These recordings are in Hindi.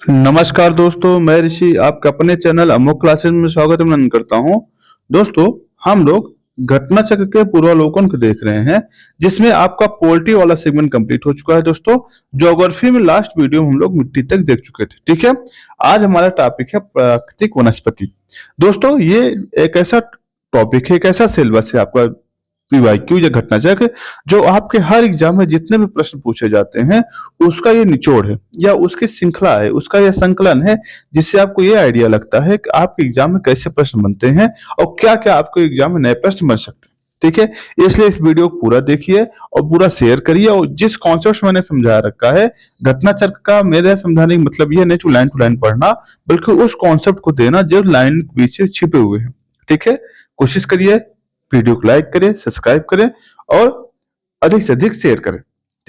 नमस्कार दोस्तों, मैं ऋषि आपके अपने चैनल अमोक क्लासेस में स्वागत अभिनंदन करता हूं। दोस्तों, हम लोग घटना चक्र के पूर्वावलोकन को देख रहे हैं, जिसमें आपका पोल्ट्री वाला सेगमेंट कंप्लीट हो चुका है। दोस्तों, ज्योग्राफी में लास्ट वीडियो में हम लोग मिट्टी तक देख चुके थे। ठीक है, आज हमारा टॉपिक है प्राकृतिक वनस्पति। दोस्तों, ये एक ऐसा टॉपिक है, एक ऐसा सिलेबस है आपका पीवाईक्यू या घटना चक्र, जो आपके हर एग्जाम में जितने भी प्रश्न पूछे जाते हैं उसका ये निचोड़ है या उसकी श्रृंखला है, उसका यह संकलन है, जिससे आपको ये आइडिया लगता है कि आपके एग्जाम में कैसे प्रश्न बनते हैं और क्या क्या आपको एग्जाम में नए प्रश्न बन सकते हैं। ठीक है, इसलिए इस वीडियो को पूरा देखिए और पूरा शेयर करिए। और जिस कॉन्सेप्ट मैंने समझा रखा है घटना चक्र का, मेरे समझाने का मतलब ये नहीं टू लाइन पढ़ना, बल्कि उस कॉन्सेप्ट को देना जो लाइन के पीछे छिपे हुए हैं। ठीक है, कोशिश करिए, वीडियो को लाइक करें, सब्सक्राइब करें और अधिक से अधिक शेयर करें।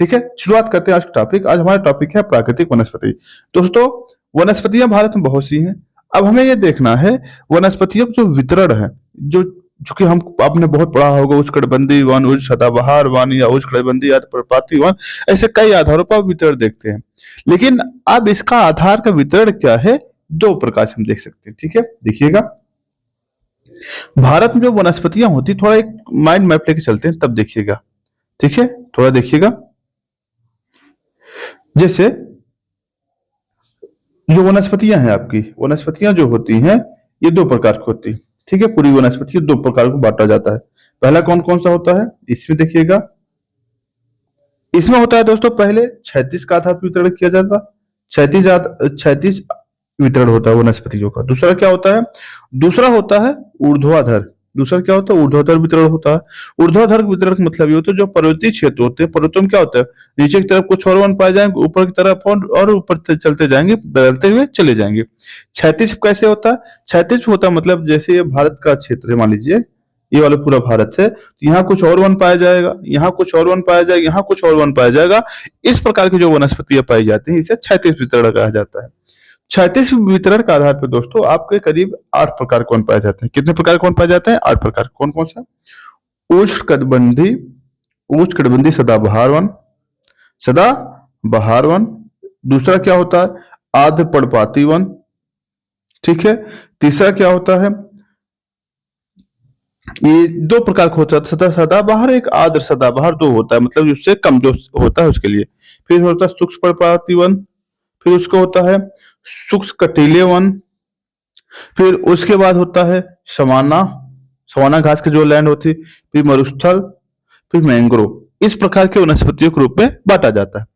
ठीक है, शुरुआत करते हैं आज का टॉपिक। आज हमारा टॉपिक है प्राकृतिक वनस्पति। दोस्तों, वनस्पतियां भारत में बहुत सी हैं। अब हमें यह देखना है वनस्पतियों का जो वितरण है, जो चूंकि हम आपने बहुत पढ़ा होगा उष्णकटिबंधीय वन, उच्च सदाबहार वन या उष्णकटिबंधीय पर्णपाती वन, ऐसे कई आधारों पर वितरण देखते हैं। लेकिन अब इसका आधार का वितरण क्या है, दो प्रकार से हम देख सकते हैं। ठीक है, देखिएगा, भारत में जो वनस्पतियां होती, थोड़ा एक माइंड मैप लेके चलते हैं तब देखिएगा। ठीक है, थोड़ा देखिएगा। जैसे जो वनस्पतियां हैं, आपकी वनस्पतियां जो होती हैं ये दो प्रकार की होती है। ठीक है, पूरी वनस्पति दो प्रकार को बांटा जाता है। पहला कौन कौन सा होता है, इसमें देखिएगा। इसमें होता है दोस्तों, पहले 36 का आधार पर वितरण किया जाता, 36 वितरण होता है वनस्पतियों का। दूसरा क्या होता है, दूसरा होता है ऊर्ध्वाधर। दूसरा क्या होता है, ऊर्ध्वाधर वितरण होता है। ऊर्ध्वाधर वितरण का मतलब ये होता है जो पर्वतीय क्षेत्र होते हैं, पर्वतों में क्या होता है, नीचे की तरफ कुछ और वन पाए जाएंगे, ऊपर की तरफ और ऊपर चलते जाएंगे, बदलते हुए चले जाएंगे। 36 कैसे होता है, 36 होता है मतलब जैसे ये भारत का क्षेत्र है, मान लीजिए ये वाला पूरा भारत है, तो यहाँ कुछ और वन पाया जाएगा, यहाँ कुछ और वन पाया जाएगा, यहाँ कुछ और वन पाया जाएगा। इस प्रकार की जो वनस्पतियां पाई जाती हैं इसे 36 वितरण कहा जाता है। 36 वितरण के आधार पर दोस्तों आपके करीब 8 प्रकार कौन पाए जाते हैं। कितने प्रकार कौन पाए जाते हैं, 8 प्रकार। कौन कौन सा, उष्णकटिबंधीय, उष्णकटिबंधीय सदाबहार वन, सदाबहार वन। दूसरा क्या होता है, आर्द्र पर्णपाती वन। ठीक है, तीसरा क्या होता है, ये दो प्रकार का होता है, सदाबहार एक, आर्द्र सदाबहार दो होता है, मतलब उससे कम जो होता है उसके लिए। फिर होता है शुष्क पर्णपाती वन, फिर उसका होता है शुष्क कटीले वन, फिर उसके बाद होता है सवाना, सवाना घास के जो लैंड होती, फिर मरुस्थल, फिर मैंग्रोव। इस प्रकार के वनस्पतियों के रूप में बांटा जाता है।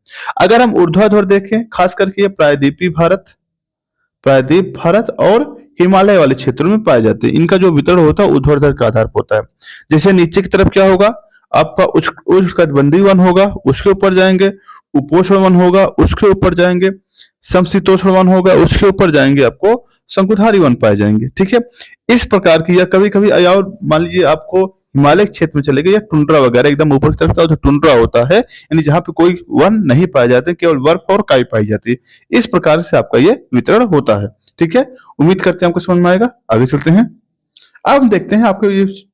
अगर हम ऊर्ध्वाधर देखें, खास करके ये प्रायद्वीपीय भारत, प्रायद्वीप भारत और हिमालय वाले क्षेत्रों में पाए जाते हैं। इनका जो वितरण होता है ऊर्ध्वाधर का आधार पर होता है। जैसे नीचे की तरफ क्या होगा, आपका उष्णकटिबंधीय वन होगा, उसके ऊपर जाएंगे, उपोष्ण वन होगा, उसके ऊपर जाएंगे, समशीतोष्ण वन होगा, उसके ऊपर जाएंगे आपको शंकुधारी वन पाए जाएंगे। ठीक है, इस प्रकार की, या कभी कभी और मान लीजिए आपको हिमालय क्षेत्र में चले गए, या टुंड्रा वगैरह एकदम ऊपर की तरफ का टुंड्रा होता है, यानी जहां पे कोई वन नहीं पाए जाते, केवल बर्फ और काई पाई जाती है। इस प्रकार से आपका ये वितरण होता है। ठीक है, उम्मीद करते हैं आपको समझ में आएगा। आगे चलते हैं, अब हम देखते हैं आपको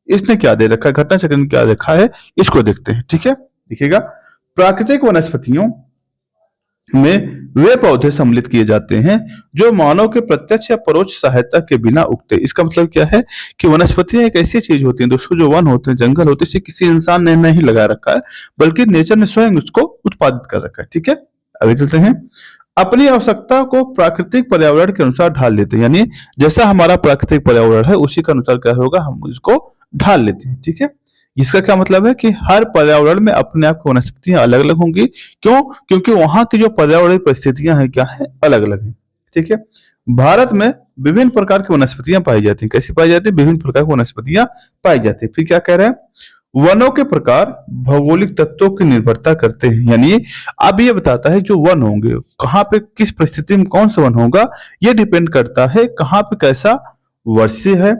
इसने क्या दे रखा है, घटना चक्र में क्या रखा है, इसको देखते हैं। ठीक है, देखिएगा, प्राकृतिक वनस्पतियों में वे पौधे सम्मिलित किए जाते हैं जो मानव के प्रत्यक्ष या परोक्ष सहायता के बिना उगते। इसका मतलब क्या है कि वनस्पतियां एक ऐसी चीज होती हैं दोस्तों, जो वन होते हैं, जंगल होते हैं, इसे किसी इंसान ने नहीं लगा रखा है, बल्कि नेचर ने स्वयं उसको उत्पादित कर रखा है। ठीक है, आगे चलते हैं। अपनी आवश्यकता को प्राकृतिक पर्यावरण के अनुसार ढाल लेते हैं, यानी जैसा हमारा प्राकृतिक पर्यावरण है उसी के अनुसार क्या होगा, हम इसको ढाल लेते हैं। ठीक है, इसका क्या मतलब है कि हर पर्यावरण में अपने आप की वनस्पतियां अलग अलग होंगी। क्यों, क्योंकि वहां की जो पर्यावरणीय परिस्थितियां हैं क्या है, अलग अलग है। ठीक है, भारत में विभिन्न प्रकार की वनस्पतियां पाई जाती हैं। कैसी पाई जाती है, विभिन्न प्रकार की वनस्पतियां पाई जाती है। फिर क्या कह रहे हैं, वनों के प्रकार भौगोलिक तत्वों की निर्भरता करते हैं, यानी अब ये बताता है जो वन होंगे कहाँ पे, किस परिस्थिति में कौन सा वन होगा, ये डिपेंड करता है कहाँ पे कैसा वर्षा है,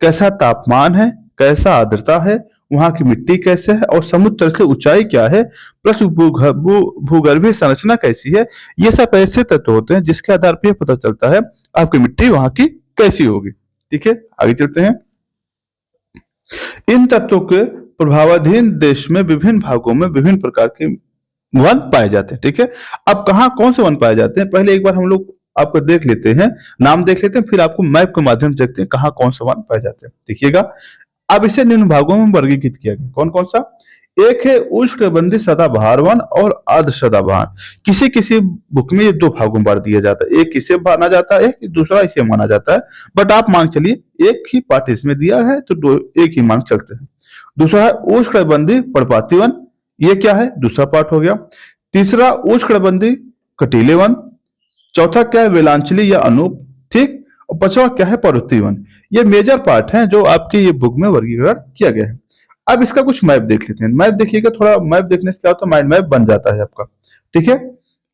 कैसा तापमान है, कैसा आर्द्रता है, वहां की मिट्टी कैसे है, और समुद्र से ऊंचाई क्या है, प्लस भूगर्भीय संरचना कैसी है। ये सब ऐसे तत्व होते हैं जिसके आधार पर पता चलता है आपकी मिट्टी वहां की कैसी होगी। ठीक है, आगे चलते हैं। इन तत्वों के प्रभावाधीन देश में विभिन्न भागों में विभिन्न प्रकार के वन पाए जाते हैं। ठीक है, अब कहाँ कौन से वन पाए जाते हैं, पहले एक बार हम लोग आपको देख लेते हैं, नाम देख लेते हैं, फिर आपको मैप के माध्यम से देखते हैं कहाँ कौन सा वन पाए जाते हैं। देखिएगा, अब इसे निम्न भागों में वर्गीकृत किया गया। कौन कौन सा? एक है उष्णकटिबंधीय सदाबहार वन और अर्ध सदाबहार। किसी किसी बुक में ये दो भागों में बांट दिया जाता है, एक इसे माना जाता है, एक दूसरा इसे माना जाता है। बट आप मान चलिए एक ही पार्ट इसमें दिया है तो दो एक ही मान चलते हैं। दूसरा है उष्णकटिबंधीय पर्णपाती वन, ये क्या है? दूसरा पार्ट हो गया। तीसरा उष्णकटिबंधीय कटीले वन। चौथा क्या है? वेलांचली या अनूप। ठीक। और पांचवा क्या है? पर्वतीय वन। ये मेजर पार्ट है जो आपके ये बुक में वर्गीकरण किया गया है। अब इसका कुछ मैप देख लेते हैं। मैप देखिएगा, थोड़ा मैप देखने से क्या होता है, माइंड मैप बन जाता है आपका। ठीक है।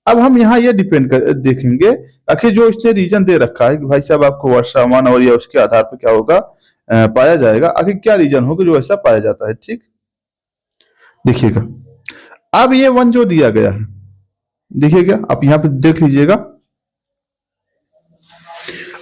अब हम यहाँ ये डिपेंड कर देखेंगे, आखिर जो इसने रीजन दे रखा है कि भाई साहब आपको वर्षा वन और ये उसके आधार पर क्या होगा पाया जाएगा, आखिर क्या रीजन होगा जो ऐसा पाया जाता है। ठीक। देखिएगा, अब ये वन जो दिया गया है, देखिएगा आप यहाँ पे देख लीजिएगा।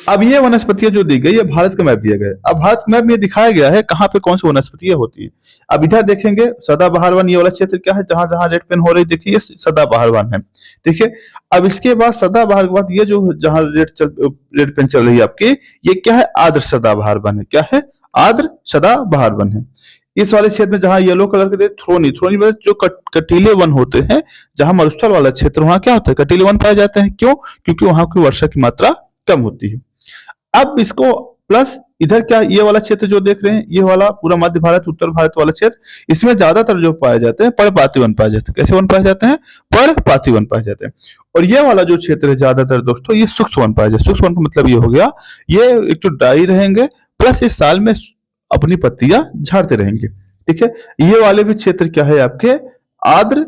अब ये वनस्पतियां जो दी गई है, भारत का मैप दिया गया है। अब भारत मैप में दिखाया गया है कहाँ पे कौन सी वनस्पतियां होती है। अब इधर देखेंगे सदाबहार वन, ये वाला क्षेत्र क्या है, जहां जहां रेड पेन हो रही देखिए, ये सदाबहार वन है। ठीक है। अब इसके बाद सदाबहार के बाद ये जो जहां रेड पेन चल रही है आपकी, ये क्या है? आर्द्र सदाबहार वन है। क्या है? आर्द्र सदाबहार वन है। इस वाले क्षेत्र में जहां येलो कलर के थ्रोनी थ्रोनी में जो कटीले वन होते हैं, जहां मरुस्थल वाला क्षेत्र, वहां क्या होता है? कटीले वन पाए जाते हैं। क्यों? क्योंकि वहां की वर्षा की मात्रा कम होती है। अब इसको प्लस इधर क्या, ये वाला क्षेत्र जो देख रहे हैं, ये वाला पूरा मध्य भारत उत्तर भारत वाला क्षेत्र, इसमें ज्यादातर जो पाए जाते हैं पर्णपाती वन पाए जाते हैं। कैसे वन पाए जाते हैं? पर्णपाती वन पाए जाते हैं। और ये वाला जो क्षेत्र है ज्यादातर दोस्तों, ये शुष्क वन पाए जाते हैं। शुष्क वन का मतलब ये हो गया, ये एक तो ड्राई रहेंगे, प्लस इस साल में अपनी पत्तियां झाड़ते रहेंगे। ठीक है। ये वाले भी क्षेत्र क्या है आपके? आर्द्र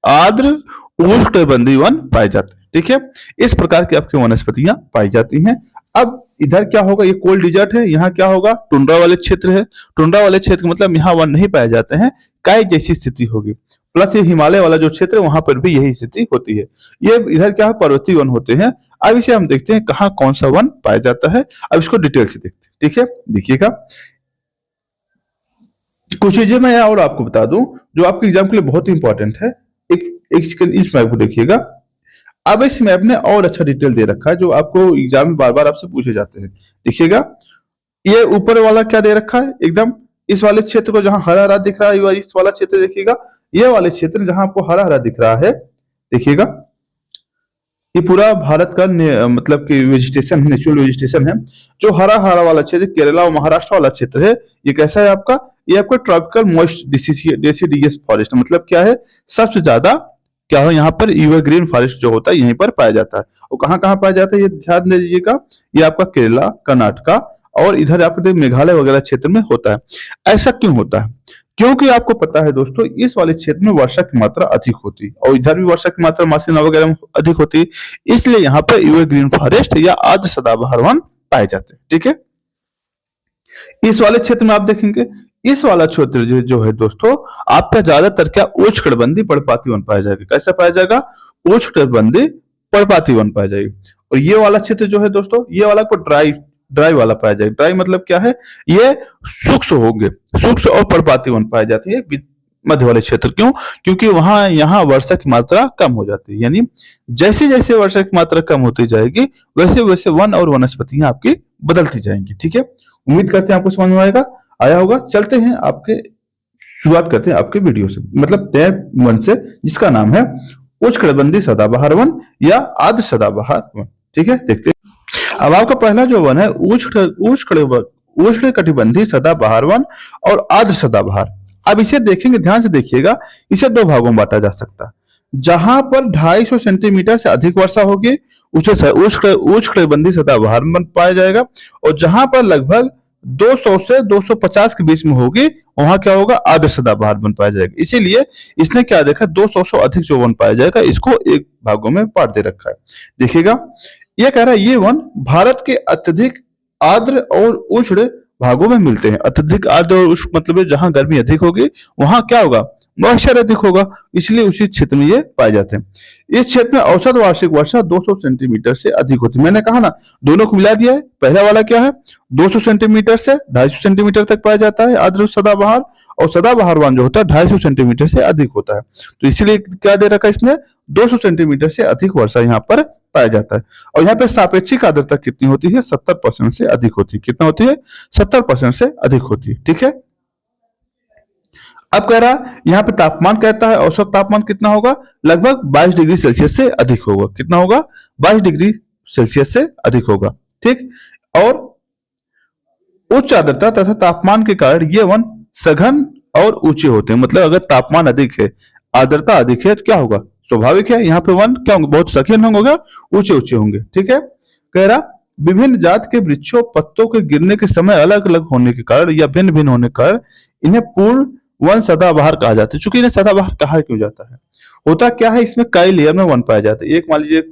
आर्द्र उष्णकटिबंधीय वन पाए जाते हैं। ठीक है। इस प्रकार की आपकी वनस्पतियां पाई जाती हैं। अब इधर क्या होगा? ये कोल्ड डिजर्ट है, यहाँ क्या होगा? टुंड्रा वाले क्षेत्र है। टुंड्रा वाले क्षेत्र का मतलब यहाँ वन नहीं पाए जाते हैं, काय जैसी स्थिति होगी। प्लस ये हिमालय वाला जो क्षेत्र है, वहां पर भी यही स्थिति होती है। ये इधर क्या है? पर्वतीय वन होते हैं। अब इसे हम देखते हैं कहाँ कौन सा वन पाया जाता है। अब इसको डिटेल से देखते हैं। ठीक है। देखिएगा, कुछ चीजें मैं और आपको बता दूं जो आपके एग्जाम के लिए बहुत ही इंपॉर्टेंट है। इस मैप को देखिएगा। अब इस मैप ने और अच्छा डिटेल दे रखा है जो आपको एग्जाम में बार बार आपसे पूछे जाते हैं। देखिएगा, ये ऊपर वाला क्या दे रखा है, एकदम इस वाले क्षेत्र को जहां हरा हरा दिख रहा है, इस वाला क्षेत्र देखिएगा, ये वाले क्षेत्र जहां आपको हरा हरा दिख रहा है, देखिएगा ये पूरा भारत का मतलब कि वेजिटेशन, नेचुरल वेजिटेशन है। जो हरा हरा वाला क्षेत्र केरला और महाराष्ट्र वाला क्षेत्र है, ये कैसा है आपका? ये आपका ट्रॉपिकल मॉइस्ट डेसिडियस फॉरेस्ट, मतलब क्या है? सबसे ज्यादा क्या हो यहाँ पर एवरग्रीन फॉरेस्ट जो होता है यहीं पर पाया जाता है। और कहाँ कहाँ पाया जाता है ये ध्यान दे दीजिएगा। ये आपका केरला, कर्नाटका और इधर आपके मेघालय वगैरह क्षेत्र में होता है। ऐसा क्यों होता है? क्योंकि आपको पता है दोस्तों, इस वाले क्षेत्र में वर्षा की मात्रा अधिक होती है और इधर भी वर्षा की मात्रा मासिना वगैरह में अधिक होती है, इसलिए यहाँ पर एवरग्रीन फॉरेस्ट या आर्द्र सदाबहार वन पाए जाते हैं। ठीक है। इस वाले क्षेत्र में आप देखेंगे, इस वाला क्षेत्र जो है दोस्तों, आपका ज्यादातर क्या उष्णकटिबंधीय पर्णपाती वन पाया जाएगा। कैसा पाया जाएगा? उष्णकटिबंधीय पर्णपाती वन पाया जाएगा। और ये वाला क्षेत्र जो है दोस्तों, ये वाला को ड्राई वाला पाया जाएगा। ड्राई मतलब क्या है? ये शुष्क होंगे, शुष्क और पर्णपाती वन पाए जाते हैं मध्य वाले क्षेत्र। क्यों? क्योंकि वहां यहाँ वर्षा की मात्रा कम हो जाती है। यानी जैसे जैसे वर्षा की मात्रा कम होती जाएगी, वैसे वैसे वन और वनस्पतियां आपकी बदलती जाएंगी। ठीक है। उम्मीद करते हैं आपको समझ में आया होगा। चलते हैं आपके, शुरुआत करते हैं आपके वीडियो से, मतलब तय वन से, जिसका नाम है उष्णकटिबंधीय सदाबहार वन या आर्द्र सदाबहार वन। ठीक है। देखते हैं। अब आपका पहला जो वन है उष्णकटिबंधीय सदाबहार वन और आर्द्र सदाबहार। अब इसे देखेंगे, ध्यान से देखिएगा। इसे दो भागों में बांटा जा सकता है। जहां पर 250 सेंटीमीटर से अधिक वर्षा होगी उसे उष्णकटिबंधीय सदाबहार वन पाया जाएगा। और जहां पर लगभग 200 से 250 के बीच में होगी, वहां क्या होगा? आर्द्र सदाबहार वन पाया जाएगा। इसीलिए इसने क्या देखा, 200 से अधिक जो वन पाया जाएगा, इसको एक भागों में बांट दे रखा है। देखिएगा, ये कह रहा है ये वन भारत के अत्यधिक आर्द्र और उष्ण भागों में मिलते हैं। अत्यधिक आर्द्र और उष्ण मतलब जहां गर्मी अधिक होगी, वहां क्या होगा? मॉइस्चर अधिक होगा, इसलिए उसी क्षेत्र में ये पाए जाते हैं। इस क्षेत्र में औसत वार्षिक वर्षा 200 सेंटीमीटर से अधिक होती है। मैंने कहा ना, दोनों को मिला दिया है। पहला वाला क्या है? 200 सेंटीमीटर से 250 सेंटीमीटर तक पाया जाता है आर्द्र सदाबहार, और सदाबहार वन जो होता है 250 सेंटीमीटर से अधिक होता है। तो इसीलिए क्या दे रखा है इसने? 200 सेंटीमीटर से अधिक वर्षा यहाँ पर पाया जाता है। और यहाँ पे सापेक्षिक आर्द्रता कितनी होती है? 70% से अधिक होती है। कितना होती है? 70% से अधिक होती है। ठीक है। अब कह रहा यहाँ पे तापमान कहता है औसत तापमान कितना होगा? लगभग 22 डिग्री सेल्सियस से अधिक होगा। कितना होगा? 22 डिग्री सेल्सियस से अधिक होगा। ठीक। और उच्च आर्द्रता तथा तापमान के कारण ये वन सघन और ऊंचे होते हैं। मतलब अगर तापमान अधिक है, आर्द्रता अधिक है तो क्या होगा? स्वाभाविक है यहाँ पे वन क्या होंगे? बहुत सघन होंगे, ऊंचे ऊंचे होंगे। ठीक है। कह रहा विभिन्न जात के वृक्षों पत्तों के गिरने के समय अलग अलग होने के कारण या भिन्न भिन्न होने के कारण इन्हें पूर्ण वन सदाबहार कहा जाता है। चूंकि इन्हें सदाबहार कहा क्यों जाता है? होता क्या है, इसमें कई लेयर में वन पाए जाते हैं। एक मान लीजिए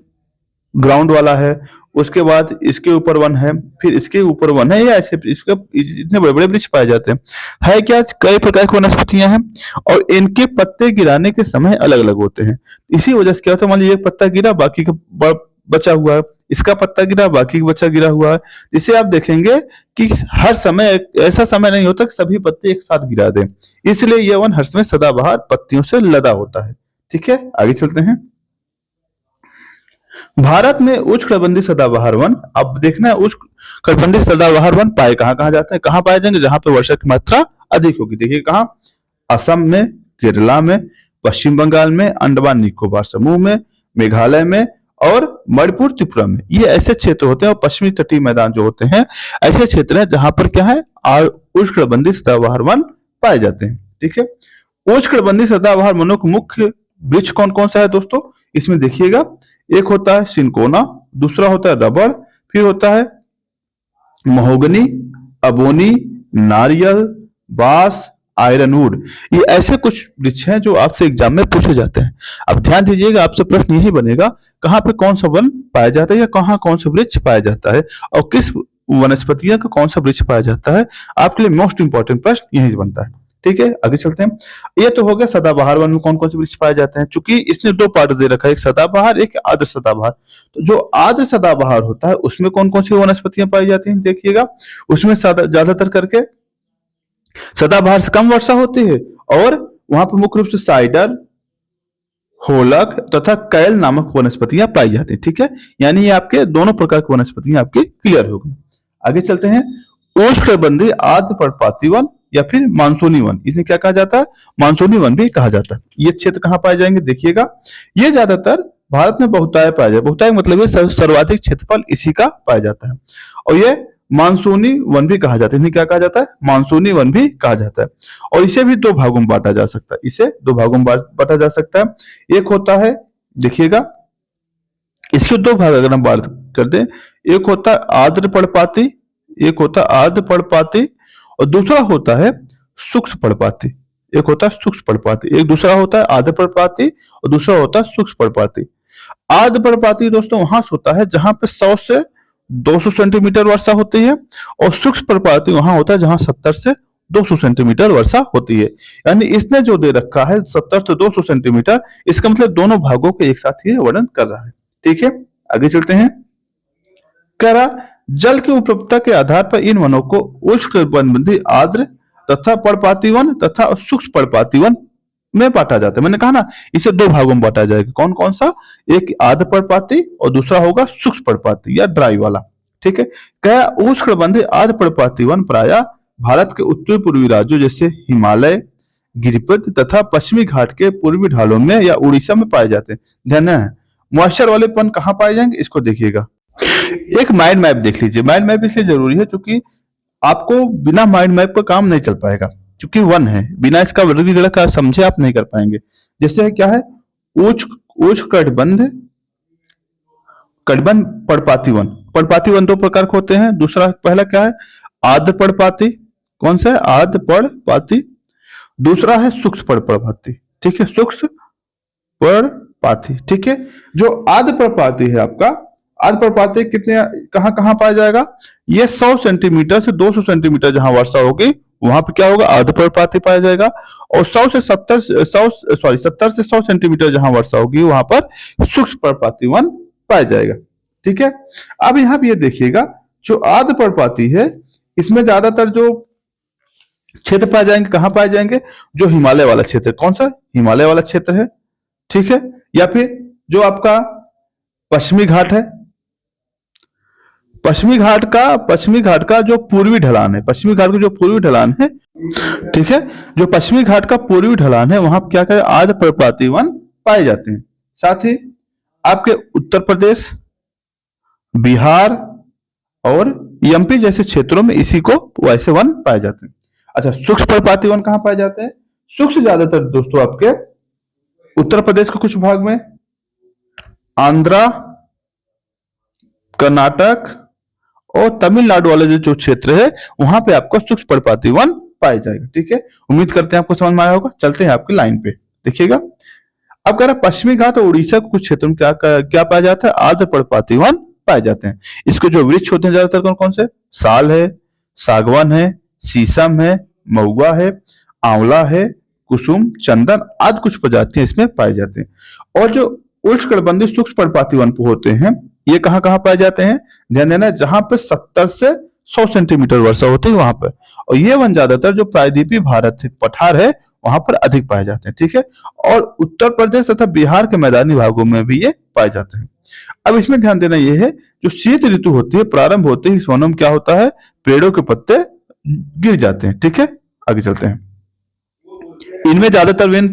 ग्राउंड वाला है, उसके बाद इसके ऊपर वन है, फिर इसके ऊपर वन है, या ऐसे इसके इतने बड़े बड़े वृक्ष पाए जाते हैं। है क्या? कई प्रकार की वनस्पतियां हैं और इनके पत्ते गिराने के समय अलग अलग होते हैं। इसी वजह से क्या होता है, मान लीजिए एक पत्ता गिरा, बाकी का बचा हुआ है, इसका पत्ता गिरा, बाकी का बचा गिरा हुआ है। इसे आप देखेंगे कि हर समय ऐसा समय नहीं होता कि सभी पत्ते एक साथ गिरा दें। इसलिए यह वन हर समय सदाबहार पत्तियों से लदा होता है। ठीक है, आगे चलते हैं। भारत में उष्णकटिबंधीय सदाबहार वन, अब देखना है उष्णकटिबंधीय सदाबहार वन पाए कहाँ जाते हैं? कहाँ पाए जाएंगे? जहां पे वर्षा की मात्रा अधिक होगी। देखिए कहाँ? असम में, केरला में, पश्चिम बंगाल में, अंडमान निकोबार समूह में, मेघालय में और मणिपुर त्रिपुरा में। ये ऐसे क्षेत्र होते हैं और पश्चिमी तटीय मैदान जो होते हैं ऐसे क्षेत्र हैं जहां पर क्या है? उष्णकटिबंधीय सदाबहार वन पाए जाते हैं। ठीक है। उष्णकटिबंधीय सदाबहार वनों के मुख्य वृक्ष कौन कौन सा है दोस्तों? इसमें देखिएगा, एक होता है सिनकोना, दूसरा होता है रबड़, फिर होता है महोगनी, अबोनी, नारियल, बांस, आयरनवुड। ये ऐसे कुछ वृक्ष हैं जो आपसे एग्जाम में पूछे जाते हैं। अब ध्यान दीजिएगा, आपसे प्रश्न यही बनेगा कहाँ पे कौन सा वन पाया जाता है या कहाँ कौन सा वृक्ष पाया जाता है और किस वनस्पतियां का कौन सा वृक्ष पाया जाता है। आपके लिए मोस्ट इंपॉर्टेंट प्रश्न यही बनता है। ठीक है, आगे चलते हैं। ये तो हो गया सदाबहार वन में कौन कौन से वृक्ष पाए जाते हैं। चूंकि इसने दो पार्ट दे रखा है, एक सदाबहार एक आर्द्र सदाबहार। तो जो आर्द्र सदाबहार होता है उसमें कौन कौन सी वनस्पतियां पाई जाती हैं देखिएगा। उसमें ज्यादातर करके सदाबहार से कम वर्षा होती है और वहां पर मुख्य रूप से साइडर, होलक तथा कैल नामक वनस्पतियां पाई जाती हैं। ठीक है, यानी ये आपके दोनों प्रकार की वनस्पतियां आपकी क्लियर हो गई। आगे चलते हैं। उष्णकटिबंधीय आर्द्र पर्णपाती वन या फिर मानसूनी वन, इसे क्या कहा जाता है? मानसूनी वन भी कहा जाता है। ये क्षेत्र कहाँ पाए जाएंगे देखिएगा, ये ज्यादातर भारत में बहुतायत पाया जाए। बहुतायत मतलब ये सर्वाधिक क्षेत्रफल इसी का पाया जाता है और ये मानसूनी वन भी कहा जाता है। इन्हें क्या कहा जाता है? मानसूनी वन भी कहा जाता है। और इसे भी दो भागों में बांटा जा सकता है। इसे दो भागों में बांटा जा सकता है। एक होता है, देखिएगा इसके दो भाग अगर हम बात कर दें, एक होता है आर्द्र पर्णपाती, एक होता है आर्द्र पर्णपाती और दूसरा होता है शुष्क पर्णपाती। एक होता है शुष्क पर्णपाती, एक दूसरा होता है आर्द्र पर्णपाती और दूसरा होता है शुष्क पर्णपाती। आर्द्र पर्णपाती दोस्तों वहां से होता है जहां पे 100 से 200 सेंटीमीटर वर्षा होती है और शुष्क पर्णपाती वहां होता है जहां 70 से 200 सेंटीमीटर वर्षा होती है। यानी इसने जो दे रखा है 70 से 200 सेंटीमीटर, इसका मतलब दोनों भागों के एक साथ ही वर्णन कर रहा है। ठीक है, आगे चलते हैं। कह रहा जल की उपलब्धता के आधार पर इन वनों को उष्णकटिबंधीय आर्द्र तथा पर्णपाती वन तथा शुष्क पर्णपाती वन में बांटा जाता है। मैंने कहा ना, इसे दो भागों में बांटा जाएगा। कौन कौन सा? एक आर्द्र पर्णपाती और दूसरा होगा शुष्क पर्णपाती या ड्राई वाला। ठीक है, क्या उष्णकटिबंधीय आर्द्र पर्णपाती वन प्रायः भारत के उत्तरी पूर्वी राज्यों जैसे हिमालय, गिरिपद तथा पश्चिमी घाट के पूर्वी ढालों में या उड़ीसा में पाए जाते हैं। ध्यान है, मॉइस्चर वाले वन कहाँ पाए जाएंगे इसको देखिएगा। एक माइंड मैप देख लीजिए। माइंड मैप इसलिए जरूरी है क्योंकि आपको बिना माइंड मैप का काम नहीं चल पाएगा, क्योंकि वन है, बिना इसका वर्गीकरण का समझे आप नहीं कर पाएंगे। जैसे क्या है, उष्णकटिबंधीय पर्णपाती वन। पर्णपाती वन दो प्रकार के होते हैं। दूसरा पहला क्या है? आर्द्र पर्णपाती। कौन सा है? आर्द्र पर्णपाती। दूसरा है शुष्क पर्णपाती। ठीक है, शुष्क पर्णपाती। ठीक है, जो आर्द्र पर्णपाती है आपका, आर्द्र पर्णपाती कितने कहाँ कहाँ पाया जाएगा? ये 100 सेंटीमीटर से 200 सेंटीमीटर जहां वर्षा होगी वहां पे क्या होगा? आर्द्र पर्णपाती पाया जाएगा। और 70 से 100 सेंटीमीटर जहां वर्षा होगी वहां पर शुष्क पर्णपाती वन पाया जाएगा। ठीक है, अब यहाँ पे ये देखिएगा, जो आर्द्र पर्णपाती है इसमें ज्यादातर जो क्षेत्र पाए जाएंगे कहाँ पाए जाएंगे? जो हिमालय वाला क्षेत्र। कौन सा? हिमालय वाला क्षेत्र है। ठीक है, या फिर जो आपका पश्चिमी घाट है, पश्चिमी घाट का जो पूर्वी ढलान है, पश्चिमी घाट का जो पूर्वी ढलान है, ठीक है, जो पश्चिमी घाट का पूर्वी ढलान है वहां क्या करें आर्द्र पर्णपाती वन पाए जाते हैं। साथ ही आपके उत्तर प्रदेश, बिहार और एमपी जैसे क्षेत्रों में इसी को वैसे वन पाए जाते हैं। अच्छा, शुष्क पर्णपाती वन कहाँ पाए जाते हैं? शुष्क ज्यादातर दोस्तों आपके उत्तर प्रदेश के कुछ भाग में, आंध्रा, कर्नाटक और तमिलनाडु वाले जो क्षेत्र है वहां पे आपको शुष्क पर्णपाती वन पाया जाएगा। ठीक है, उम्मीद करते हैं आपको समझ में आया होगा। चलते हैं आपकी लाइन पे, देखिएगा। अब कह रहा है पश्चिमी घाट और उड़ीसा के कुछ क्षेत्रों में क्या पाया जाता है? आर्द्र पर्णपाती वन पाए जाते हैं। इसके जो वृक्ष होते हैं ज्यादातर कौन कौन से? साल है, सागवान है, शीशम है, महुआ है, आंवला है, कुसुम, चंदन आदि कुछ प्रजातियां इसमें पाए जाते हैं। और जो उष्णकटिबंधीय शुष्क पर्णपाती वन होते हैं ये कहाँ कहाँ पाए जाते हैं? ध्यान देना, जहां पे 70 से 100 सेंटीमीटर वर्षा होती है वहां पर। और ये वन ज्यादातर जो प्रायद्वीपीय भारत पठार है वहां पर अधिक पाए जाते हैं। ठीक है, और उत्तर प्रदेश तथा बिहार के मैदानी भागों में भी ये पाए जाते हैं। अब इसमें ध्यान देना यह है, जो शीत ऋतु होती है प्रारंभ होते ही इस वनों में क्या होता है? पेड़ों के पत्ते गिर जाते हैं। ठीक है, आगे चलते हैं। इनमें ज्यादातर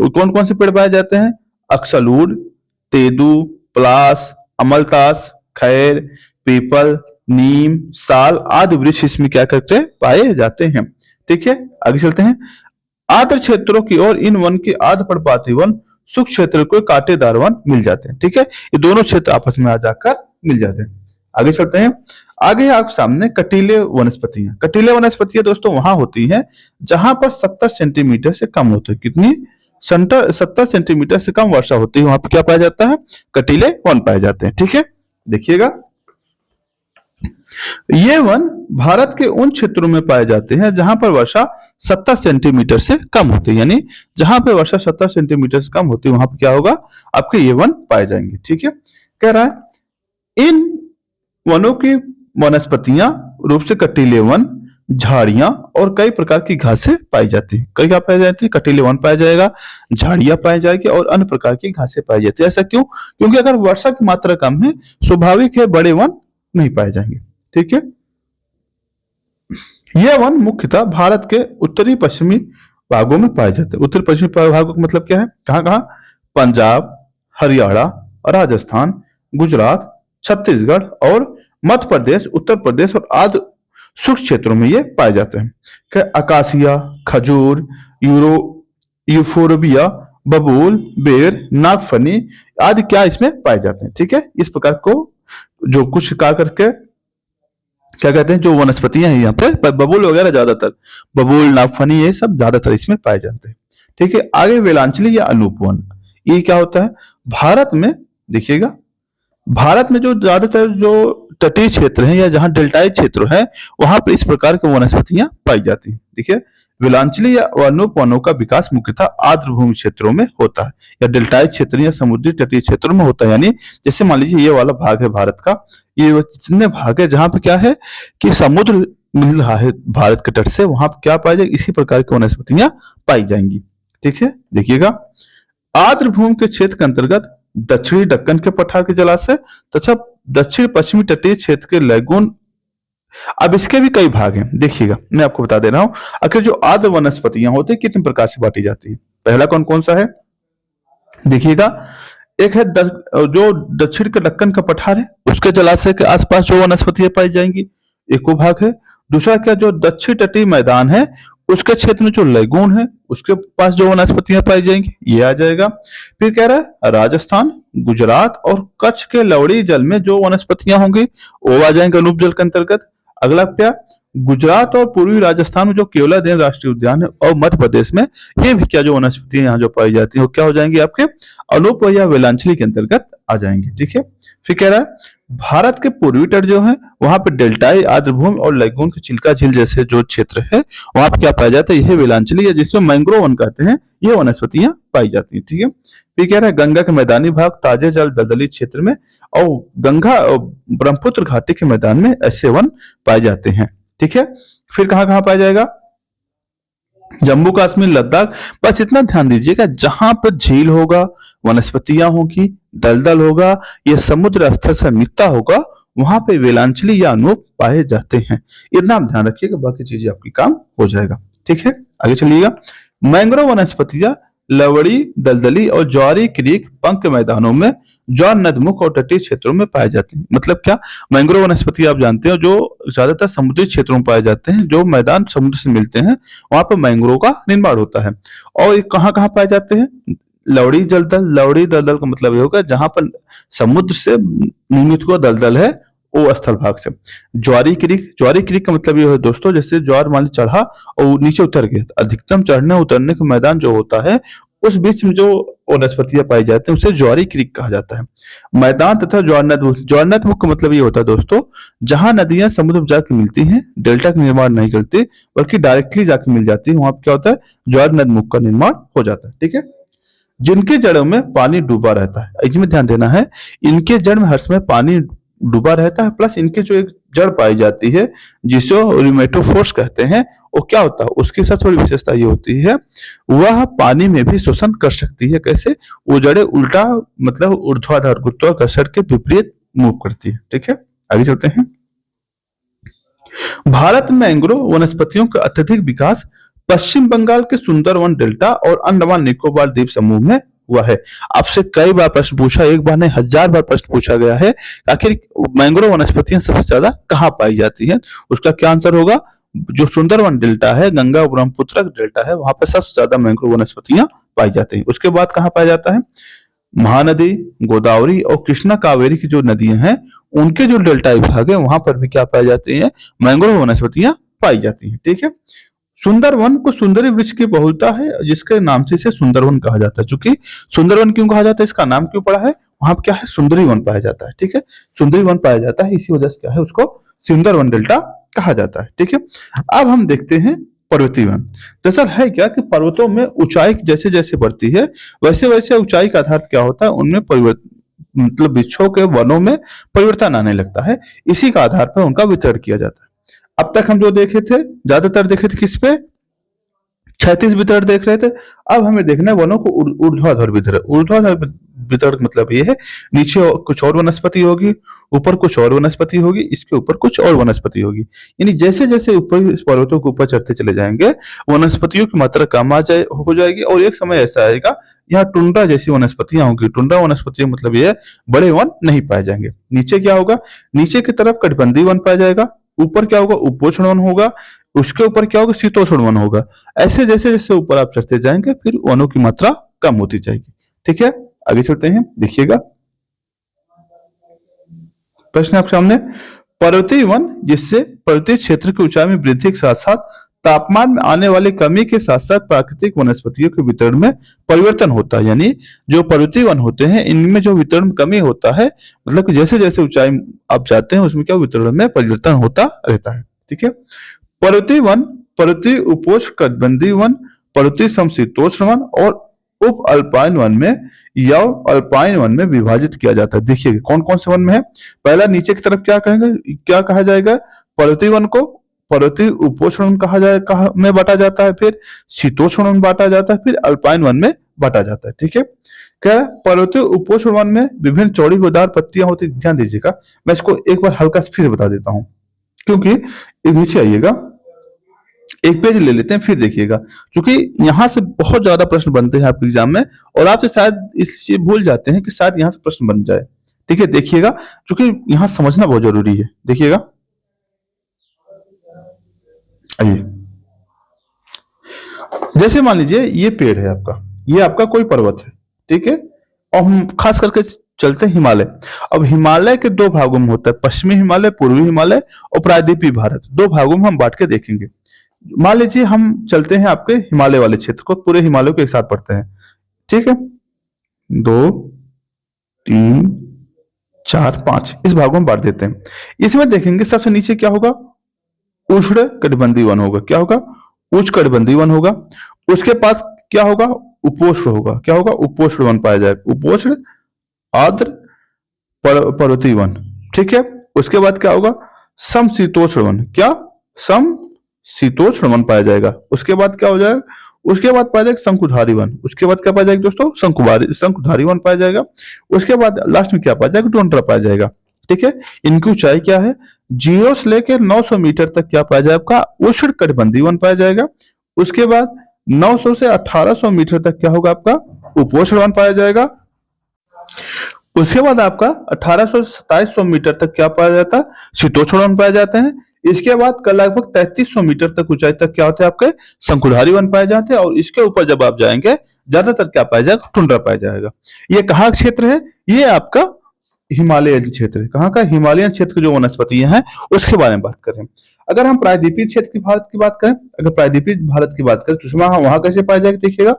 कौन कौन से पेड़ पाए जाते हैं? अक्सलूर, तेदू, पलास, अमलतास, खैर, पीपल, नीम, साल आदि वृक्ष इसमें क्या करते हैं? पाए जाते हैं। ठीक है, आगे चलते हैं। आर्द्र क्षेत्रों की ओर इन वन की आर्द्र पर्णपाती वन शुष्क क्षेत्र को कांटेदार वन मिल जाते हैं। ठीक है, ये दोनों क्षेत्र आपस में आ जाकर मिल जाते हैं। आगे चलते हैं। आगे आप सामने कटीले वनस्पतियां दोस्तों वहां होती हैं जहां पर 70 सेंटीमीटर से कम होते हैं। कितनी? 70 सेंटीमीटर से कम वर्षा होती है, वहां पर क्या पाया जाता है? कटीले वन पाए जाते हैं। ठीक है, देखिएगा। ये वन भारत के उन क्षेत्रों में पाए जाते हैं जहां पर वर्षा 70 सेंटीमीटर से कम होती है, यानी जहां पर वर्षा 70 सेंटीमीटर से कम होती है वहां पर क्या होगा? आपके ये वन पाए जाएंगे। ठीक है, कह रहा है इन वनों की वनस्पतियां रूप से कटीले वन, झाड़ियां और कई प्रकार की घासें पाई जाती हैं। कई क्या पाई जाती है? कटीले वन पाया जाएगा, झाड़ियां पाई जाएगी और अन्य प्रकार की घासें पाई जाती है। ऐसा क्यों? क्योंकि अगर वर्षा की मात्रा कम है स्वाभाविक है बड़े वन नहीं पाए जाएंगे। ठीक है, यह वन मुख्यतः भारत के उत्तरी पश्चिमी भागों में पाए जाते हैं। उत्तरी पश्चिमी भागों का मतलब क्या है? कहाँ कहाँ? पंजाब, हरियाणा, राजस्थान, गुजरात, छत्तीसगढ़ और मध्य प्रदेश, उत्तर प्रदेश और आदि शुष्क क्षेत्रों में ये पाए जाते हैं। अकासिया, खजूर, यूफोरबिया, बबूल, बेर, नागफनी आदि क्या इसमें पाए जाते हैं। ठीक है, इस प्रकार को जो कुछ का करके क्या कहते हैं, जो वनस्पतियां हैं यहाँ पर बबूल वगैरह ज्यादातर, बबूल, नागफनी ये सब ज्यादातर इसमें पाए जाते हैं। ठीक है, आगे वेलांचली या अनूप वन, ये क्या होता है? भारत में देखिएगा, भारत में जो ज्यादातर जो तटीय क्षेत्र है या जहां डेल्टाई क्षेत्र है वहां पर इस प्रकार की वनस्पतियां पाई जाती हैं। देखिए, विलांचली या अनूप वनों का विकास मुख्यतः आर्द्र भूमि क्षेत्रों में होता है या डेल्टाई क्षेत्र या समुद्री तटीय क्षेत्रों में होता है। यानी जैसे मान लीजिए ये वाला भाग है भारत का, ये जितने भाग है जहां पे क्या है कि समुद्र मिल रहा है भारत के तट से, वहां पर क्या पाई जाएगी? इसी प्रकार की वनस्पतियां पाई जाएंगी। ठीक है, देखिएगा। आर्द्र भूमि के क्षेत्र के अंतर्गत दक्षिणी दक्कन के पठार के जलाशय तथा दक्षिण पश्चिमी तटीय क्षेत्र के लैगून, अब इसके भी कई भाग हैं। देखिएगा, मैं आपको बता दे रहा हूं। आखिर जो आर्द्र वनस्पतियां होती है कितने प्रकार से बांटी जाती है? पहला कौन कौन सा है? देखिएगा, एक है जो दक्षिण के दक्कन का पठार है उसके जलाशय के आसपास जो वनस्पतियां पाई जाएंगी, एक वो भाग है। दूसरा क्या, जो दक्षिण तटीय मैदान है उसके क्षेत्र में जो लैगून है उसके पास जो वनस्पतियां पाई जाएंगी ये आ जाएगा। फिर कह रहा है राजस्थान, गुजरात और कच्छ के लवड़ी जल में जो वनस्पतियां होंगी वो आ जाएंगे अनूप जल के अंतर्गत। अगला क्या, गुजरात और पूर्वी राजस्थान में जो केवलादेव राष्ट्रीय उद्यान है और मध्य प्रदेश में ये भी क्या जो वनस्पतियां यहाँ जो पाई जाती है वो क्या हो जाएंगी? आपके अनूप या वेलांचली के अंतर्गत आ जाएंगे। ठीक है, फिर कह रहा है भारत के पूर्वी तट जो है वहां पर डेल्टाई, आर्द्रभूमि और लैगून के चिल्का झील जैसे जो क्षेत्र है वहां पर क्या पाया जाता है? यह वेलांचली है जिसमें मैंग्रोव वन कहते हैं, ये वनस्पतियां पाई जाती है। ठीक है, फिर कह रहा है गंगा के मैदानी भाग, ताजे जल दलदली क्षेत्र में और गंगा और ब्रह्मपुत्र घाटी के मैदान में ऐसे वन पाए जाते हैं। ठीक है, फिर कहां कहां पाया जाएगा? जम्मू कश्मीर, लद्दाख, बस इतना ध्यान दीजिएगा जहां पर झील होगा वनस्पतियां होगी, दलदल होगा, यह समुद्र स्तर से नीचा होगा, वहां पे वेलांचली या अनूप पाए जाते हैं। इतना आप ध्यान रखिएगा, बाकी चीजें आपकी काम हो जाएगा। ठीक है, आगे चलिएगा। मैंग्रोव वनस्पतियां लवड़ी, दलदली और ज्वारी क्रीक पंक मैदानों में, ज्वार नदमुख और तटीय क्षेत्रों में पाए जाते हैं। मतलब क्या, मैंग्रोव वनस्पति आप जानते हो जो ज्यादातर समुद्री क्षेत्रों में पाए जाते हैं, जो मैदान समुद्र से मिलते हैं वहां पर मैंग्रोव का निर्माण होता है। और ये कहाँ कहाँ पाए जाते हैं? लवड़ी दलदल का मतलब ये होगा जहां पर समुद्र से निर्मित हुआ दलदल है, वो स्थल भाग से। ज्वारी क्रीक का मतलब ये है दोस्तों, जैसे ज्वार मान ली चढ़ा और वो नीचे उतर गया, तो अधिकतम चढ़ने उतरने का मैदान जो होता है उस बीच में जो वनस्पतियां पाई जाती हैं उसे ज्वारी क्रीक कहा जाता है। मैदान तथा ज्वारनदमुख का मतलब ये होता है दोस्तों, जहां नदियां समुद्र में जाकर मिलती हैं, डेल्टा का निर्माण नहीं करती बल्कि डायरेक्टली जाकर मिल जाती है, वहां पर क्या होता है, ज्वारनदमुख का निर्माण हो जाता है। ठीक है, जिनके जड़ों में पानी डूबा रहता है, इसमें ध्यान देना है, इनके जड़ में हर समय पानी डूबा रहता है, प्लस इनके जो एक जड़ पाई जाती है जिसे रिमेटोफोर्स कहते हैं, वो क्या होता है, उसकी सबसे बड़ी विशेषता ये होती है, वह पानी में भी शोषण कर सकती है। कैसे? वो जड़ें उल्टा मतलब ऊर्ध्वाधर गुरुत्वाकर्षण के विपरीत मूव करती है। ठीक है, आगे चलते हैं। भारत में मैंग्रोव वनस्पतियों का अत्यधिक विकास पश्चिम बंगाल के सुंदरवन डेल्टा और अंडमान निकोबार द्वीप समूह में हुआ है। आपसे कई बार प्रश्न पूछा, एक बार नहीं 1000 बार प्रश्न पूछा गया है, आखिर मैंग्रोव वनस्पतियां सबसे ज्यादा कहाँ पाई जाती हैं? उसका क्या आंसर होगा? जो सुंदरवन डेल्टा है, गंगा और ब्रह्मपुत्र डेल्टा है, वहां पर सबसे ज्यादा मैंग्रोव वनस्पतियां पाई जाती हैं। उसके बाद कहाँ पाया जाता है? महानदी, गोदावरी और कृष्णा कावेरी की जो नदियां हैं उनके जो डेल्टाई भाग है वहां पर भी क्या पाई जाती है? मैंग्रोव वनस्पतियां पाई जाती हैं। ठीक है, सुंदरवन को सुंदरी वृक्ष की बहुलता है जिसके नाम से इसे सुंदरवन कहा जाता है। चूंकि सुंदरवन क्यों कहा जाता है, इसका नाम क्यों पड़ा है, वहां पर क्या है, सुंदरी वन पाया जाता है। ठीक है, सुंदरी वन पाया जाता है, इसी वजह से क्या है, उसको सुंदरवन डेल्टा कहा जाता है। ठीक है, अब हम देखते हैं पर्वतीय वन। दरअसल है क्या कि पर्वतों में ऊंचाई जैसे जैसे बढ़ती है वैसे वैसे ऊंचाई का आधार क्या होता है, उनमें परिवर्तन मतलब वृक्षों के वनों में परिवर्तन आने लगता है, इसी का आधार पर उनका वितरण किया जाता है। अब तक हम जो देखे थे, ज्यादातर देखे थे किस पे, क्षैतिज वितरण देख रहे थे। अब हमें देखना है वनों को ऊर्ध्वाधर वितरण। ऊर्ध्वाधर वितरण मतलब ये है, नीचे कुछ और वनस्पति होगी, ऊपर कुछ और वनस्पति होगी, इसके ऊपर कुछ और वनस्पति होगी। यानी जैसे जैसे ऊपर इस पर्वतों के ऊपर चढ़ते चले जाएंगे, वनस्पतियों की मात्रा कम हो जाएगी, और एक समय ऐसा आएगा यहाँ टुंड्रा जैसी वनस्पतियां होंगी। टुंड्रा वनस्पतियां मतलब ये बड़े वन नहीं पाए जाएंगे। नीचे क्या होगा, नीचे की तरफ कटिबंधीय वन पाया जाएगा, ऊपर क्या होगा, उपोष्ण वन होगा, उसके ऊपर क्या होगा, शीतोष्ण वन होगा। ऐसे जैसे जैसे ऊपर आप चढ़ते जाएंगे फिर वनों की मात्रा कम होती जाएगी। ठीक है, आगे चलते हैं, देखिएगा प्रश्न आपके सामने। पर्वतीय वन जिससे पर्वतीय क्षेत्र की ऊंचाई में वृद्धि के साथ साथ तापमान में आने वाली कमी के साथ साथ प्राकृतिक वनस्पतियों के वितरण में परिवर्तन होता है। यानी जो पर्वतीय वन होते हैं इनमें जो वितरण में कमी होता है, मतलब कि जैसे जैसे ऊंचाई आप जाते हैं उसमें क्या वितरण में परिवर्तन होता रहता है। ठीक है, पर्वतीय वन, पर्वतीय उपोष्ण कटिबंधीय वन, पर्वतीय समशीतोष्ण वन और उप अल्पाइन वन में या अल्पाइन वन में विभाजित किया जाता है। देखिए कौन कौन से वन में है। पहला नीचे की तरफ क्या कहेंगे, क्या कहा जाएगा, पर्वतीय वन को पर्वतीय उपोष्ण वन में बांटा जाता है, फिर शीतोष्ण वन बांटा जाता है, फिर अल्पाइन वन में बांटा जाता है। ठीक है, क्या पर्वतीय उपोष्ण वन में विभिन्न चौड़ी हुएदार पत्तियां होती, ध्यान दीजिएगा, मैं इसको एक बार हल्का से फिर बता देता हूं, क्योंकि नीचे आइएगा, एक पेज ले लेते हैं फिर देखिएगा, क्योंकि यहां से बहुत ज्यादा प्रश्न बनते हैं आपके एग्जाम में और आपसे शायद इसलिए भूल जाते हैं कि शायद यहां से प्रश्न बन जाए। ठीक है, देखिएगा, क्योंकि यहां समझना बहुत जरूरी है। देखिएगा, आइए, जैसे मान लीजिए ये पेड़ है आपका, ये आपका कोई पर्वत है, ठीक है, और हम खास करके चलते हैं हिमालय। अब हिमालय के दो भागों में होता है, पश्चिमी हिमालय, पूर्वी हिमालय और प्रायद्वीपीय भारत, दो भागों में हम बांट के देखेंगे। मान लीजिए हम चलते हैं आपके हिमालय वाले क्षेत्र को, पूरे हिमालय को एक साथ पढ़ते हैं। ठीक है, 2 3 4 5 इस भागों में बांट देते हैं। इसमें देखेंगे सबसे नीचे क्या होगा, उष्ण कटिबंधीय वन होगा। क्या होगा, उच्च कटिबंधीय वन होगा। उसके पास क्या होगा, उपोष्ण होगा। क्या होगा, उपोष्ण वन पाया जाएगा, उपोष्ण आर्द्र पर्वतीय वन। ठीक है, उसके बाद क्या होगा, समशीतोष्ण वन। क्या, समशीतोष्ण वन पाया जाएगा। उसके बाद क्या हो जाएगा, उसके बाद पाया जाएगा शंकुधारी वन, उसके बाद क्या पाया जाएगा दोस्तों, शंकुधारी वन पाया जाएगा। उसके बाद लास्ट में क्या पाया जाएगा, टुंड्रा पाया जाएगा। ठीक है, इनकी ऊंचाई क्या है, 0 से लेकर 900 मीटर तक क्या पाया जाएगा, आपका उष्णकटिबंधीय वन पाया जाएगा। उसके बाद 900 से 1800 मीटर तक क्या होगा, आपका उपोष्ण वन पाया जाएगा। उसके बाद आपका 1800 से 2700 मीटर तक क्या पाया जाता है, शीतोष्ण वन पाए जाते हैं। इसके बाद का लगभग 3300 मीटर तक ऊंचाई तक क्या होते हैं, आपके शंकुधारी वन पाए जाते हैं। और इसके ऊपर जब आप जाएंगे ज्यादातर क्या पाया जाएगा, टुंड्रा पाया जाएगा। ये कहाँ का क्षेत्र है, ये आपका हिमालयन क्षेत्र है। कहाँ का, हिमालयन क्षेत्र की जो वनस्पतियां हैं उसके बारे में बात करें। अगर हम प्रायद्वीपीय क्षेत्र की भारत की बात करें, अगर प्रायद्वीपीय भारत की बात करें तो उसमें वहां कैसे पाया जाएगा, देखिएगा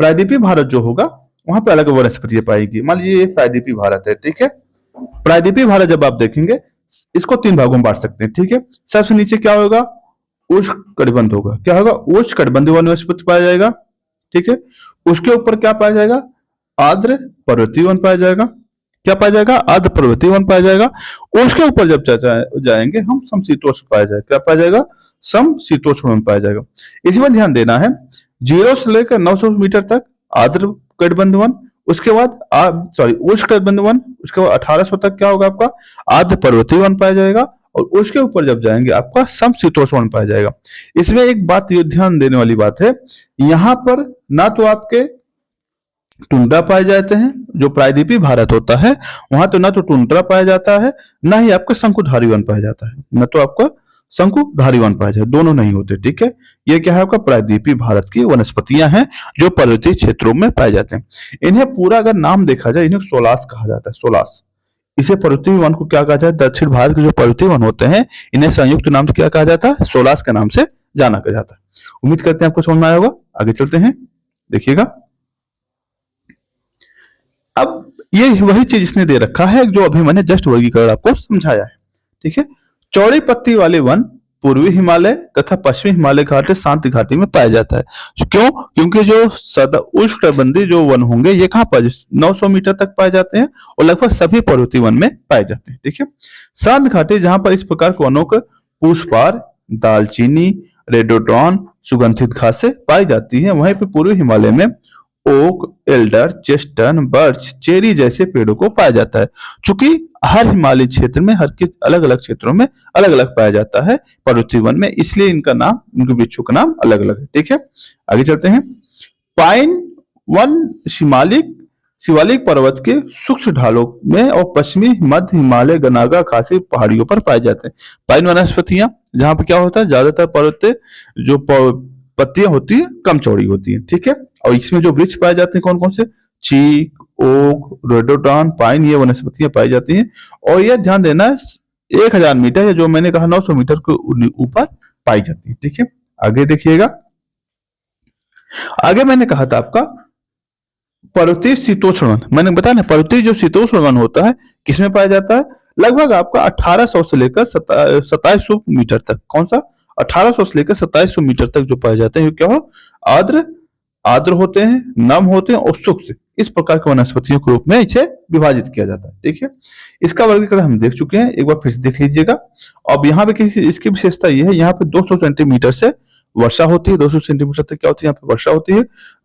प्रायद्वीपीय भारत जो होगा वहां पे अलग वनस्पतियां पाएगी। मान लीजिए ये प्रायद्वीपीय भारत है, ठीक है। प्रायद्वीपीय भारत जब आप देखेंगे इसको 3 भागों में बांट सकते हैं, ठीक है। सबसे नीचे क्या होगा, उष्णकटिबंध होगा, क्या होगा, उष्णकटिबंधीय वनस्पति पाया जाएगा, ठीक है। उसके ऊपर क्या पाया जाएगा, आर्द्र पर्वतीय वन पाया जाएगा। क्या पाया जाएगा, आर्द्र पर्वतीय वन पाया जाएगा। उसके ऊपर जब जाएंगे हम समशीतोष्ण पाया जाएगा, क्या पाया जाएगा, समशीतोष्ण वन पाया जाएगा। इसमें ध्यान देना है 0 से लेकर 900 मीटर तक आर्द्र कटिबंध वन, उसके बाद उष्णकटिबंध वन, उसके बाद 1800 तक क्या होगा, आपका आर्द्र पर्वतीय वन पाया जाएगा। और उसके ऊपर जब जाएंगे आपका समशीतोष्ण वन पाया जाएगा। इसमें एक बात ये ध्यान देने वाली बात है, यहाँ पर ना तो आपके टुंड्रा पाए जाते हैं, जो प्रायद्वीपीय भारत होता है वहां तो ना तो टुंड्रा पाया जाता है, ना ही आपका शंकुधारी वन पाया जाता है, ना तो आपका शंकुधारी वन पाया जाए, दोनों नहीं होते, ठीक है। ये क्या है, आपका प्रायद्वीपीय भारत की वनस्पतियां हैं जो पर्वतीय क्षेत्रों में पाए जाते हैं। इन्हें पूरा अगर नाम देखा जाए, इन्हें सोलास कहा जाता है, सोलास। इसे पर्वतीय वन को क्या कहा जाता है, दक्षिण भारत के जो पर्वतीय वन होते हैं इन्हें संयुक्त नाम से क्या कहा जाता है, सोलास के नाम से जाना जाता है। उम्मीद करते हैं आपको समझ में आया होगा। आगे चलते हैं, देखिएगा। अब ये वही चीज इसने दे रखा है जो अभी मैंने जस्ट वर्गीकरण आपको समझाया है, ठीक है। चौड़ी पत्ती वाले वन पूर्वी हिमालय तथा पश्चिमी हिमालय घाटी शांति घाटी में पाया जाता है। क्यों, क्योंकि जो उष्णकटिबंधीय जो वन होंगे ये कहाँ पर 900 मीटर तक पाए जाते हैं और लगभग सभी पर्वतीय वन में पाए जाते हैं, ठीक है। शांत घाटी जहां पर इस प्रकार के वनों को पुष्पार, दालचीनी, रेडोड्रॉन, सुगंधित घासें पाई जाती है, वहीं पर पूर्वी हिमालय में ओक, एल्डर, चेस्टन, बर्च, चेरी जैसे पेड़ों को पाया जाता है। चूंकि हर हिमालय क्षेत्र में, हर के अलग अलग क्षेत्रों में अलग अलग पाया जाता है पर्वतीय वन में, इसलिए इनका नाम, इनके वृक्षों का नाम अलग अलग है, ठीक है। आगे चलते हैं। पाइन वन शिवालिक पर्वत के सूक्ष्म ढालों में और पश्चिमी मध्य हिमालय गनागा खासी पहाड़ियों पर पाए जाते हैं। पाइन वनस्पतियां जहां पर क्या होता है, ज्यादातर पर्वत जो पत्तियां होती है कम चौड़ी होती है, ठीक है। और इसमें जो वृक्ष पाए जाते हैं कौन कौन से, चीक, ओक, रोडोडॉन, पाइन, ये वनस्पतियां पाई जाती हैं। और यह ध्यान देना 1000 मीटर या जो मैंने कहा 900 मीटर के ऊपर पाई जाती है, ठीक है। आगे देखिएगा, आगे मैंने कहा था आपका पर्वतीय शीतोष्ण वन। मैंने बताया ना, पर्वतीय जो शीतोष्ण वन होता है किसमें पाया जाता है, लगभग आपका 1800 से लेकर 2700 मीटर तक। कौन सा, 1800 से लेकर 2700 मीटर तक जो पाए जाते हैं, क्या हो, आर्द्र होते हैं, नम होते हैं और शुष्क, इस प्रकार के वनस्पतियों के रूप में इसे विभाजित किया जाता है, ठीक है। इसका वर्गीकरण हम देख चुके हैं, एक बार फिर से देख लीजिएगा। अब यहाँ पे इसकी विशेषता यह है, यहाँ पे 200 सेंटीमीटर से वर्षा होती है, 200 सेंटीमीटर तक क्या होती है, यहाँ पे वर्षा होती है।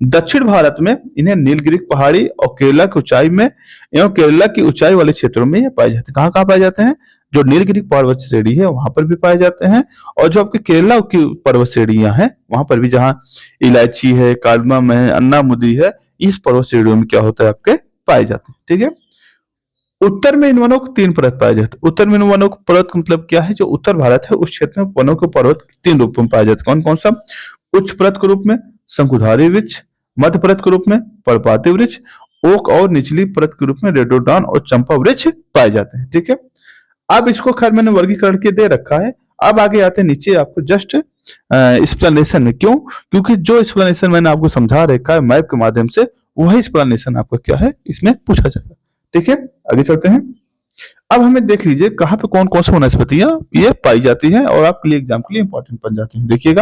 दक्षिण भारत में इन्हें नीलगिरी पहाड़ी और केरला की ऊंचाई में एवं केरला की ऊंचाई वाले क्षेत्रों में पाए जाते हैं। कहाँ कहाँ पाए जाते हैं, जो नीलगिरी पर्वत श्रेणी है वहां पर भी पाए जाते हैं, और जो आपके केरला की पर्वत श्रेणियां हैं वहां पर भी, जहाँ इलायची है, कार्डमम है, अन्नामुदी है, इस पर्वत श्रेणियों में क्या होता है, आपके पाए जाते हैं, ठीक है। उत्तर में इन वनों को 3 परत पाए जाते हैं। उत्तर में इन वनों को परत मतलब क्या है, जो उत्तर भारत है उस क्षेत्र में वनों के पर्वत 3 रूप में पाए जाते हैं। कौन कौन सा, उच्च परत के रूप में शंकुधारी वृक्ष, मध्य परत के रूप में पर्णपाती वृक्ष, ओक और निचली परत के रूप में रेडोडॉन और चंपा वृक्ष पाए जाते हैं, ठीक है। अब इसको खैर मैंने वर्गीकरण के दे रखा है। अब आगे आते नीचे आपको जस्ट एक्सप्लेनेशन में। क्यों, क्योंकि जो एक्सप्लेनेशन मैंने आपको समझा रखा है मैप के माध्यम से, वही एक्सप्लेनेशन आपको क्या है इसमें पूछा जाएगा, ठीक है। आगे चलते हैं। अब हमें देख लीजिए कहाँ पे कौन कौन सी वनस्पतियां ये पाई जाती हैं और आपके लिए एग्जाम के लिए इंपॉर्टेंट बन जाती हैं। देखिएगा,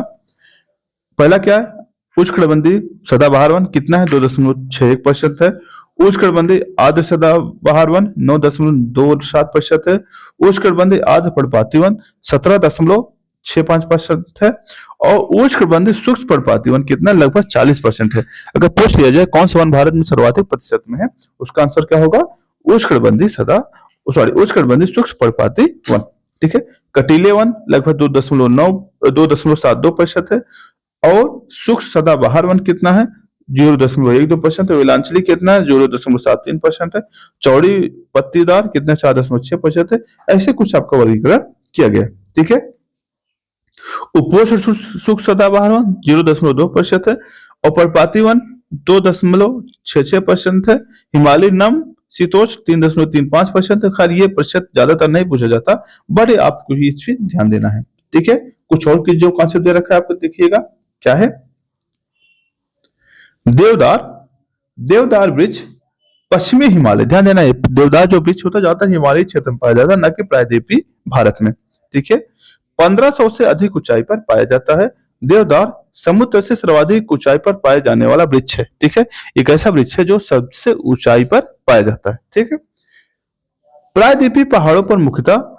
पहला क्या है, उष्णकटिबंधीय सदाबहार वन कितना है, 2.61% है। उष्णकटिबंधीय आर्द्र सदाबहार वन 9.27% है। उष्णकटिबंधीय आर्द्र पर्णपाती वन 17.65% है। और उष्णकटिबंधीय शुष्क पर्णपाती वन कितना, लगभग 40% है। अगर पूछ लिया जाए कौन सा वन भारत में सर्वाधिक प्रतिशत में है, उसका आंसर क्या होगा, उष्णकटिबंधीय उष्णकटिबंधीय शुष्क पर्णपाती वन। ठीक है, कटीले वन लगभग 2.72% है, और शुष्क सदाबहार वन कितना है, 0.12% है। विलांचली कितना है, 0.73% है। चौड़ी पत्तीदार कितना, 4.6% है। ऐसे कुछ आपका वर्गीकरण किया गया। ठीक है, उपोष्ण शुष्क सदाबहार वन 0.2% है, और पर्णपाती वन 2.66% है। हिमालय नम शीतोष्ण 3.35% है। खैर ये प्रतिशत ज्यादातर नहीं पूछा जाता, बड़े आपको इस पे ध्यान देना है। ठीक है, कुछ और की जो कॉन्सेप्ट दे रखा है आपको देखिएगा क्या है। देवदार, देवदार वृक्ष पश्चिमी हिमालय, ध्यान देना है, देवदार जो वृक्ष होता है ज्यादातर हिमालयी क्षेत्र में पाया जाता है, न कि प्रायद्वीपीय भारत में। ठीक है, 1500 से अधिक ऊंचाई पर पाया जाता है। देवदार समुद्र से सर्वाधिक ऊंचाई पर पाए जाने वाला वृक्ष है। ठीक है, एक ऐसा वृक्ष है जो सबसे ऊंचाई पर पाया जाता है। ठीक है, प्रायद्वीपीय पहाड़ों पर मुख्यतः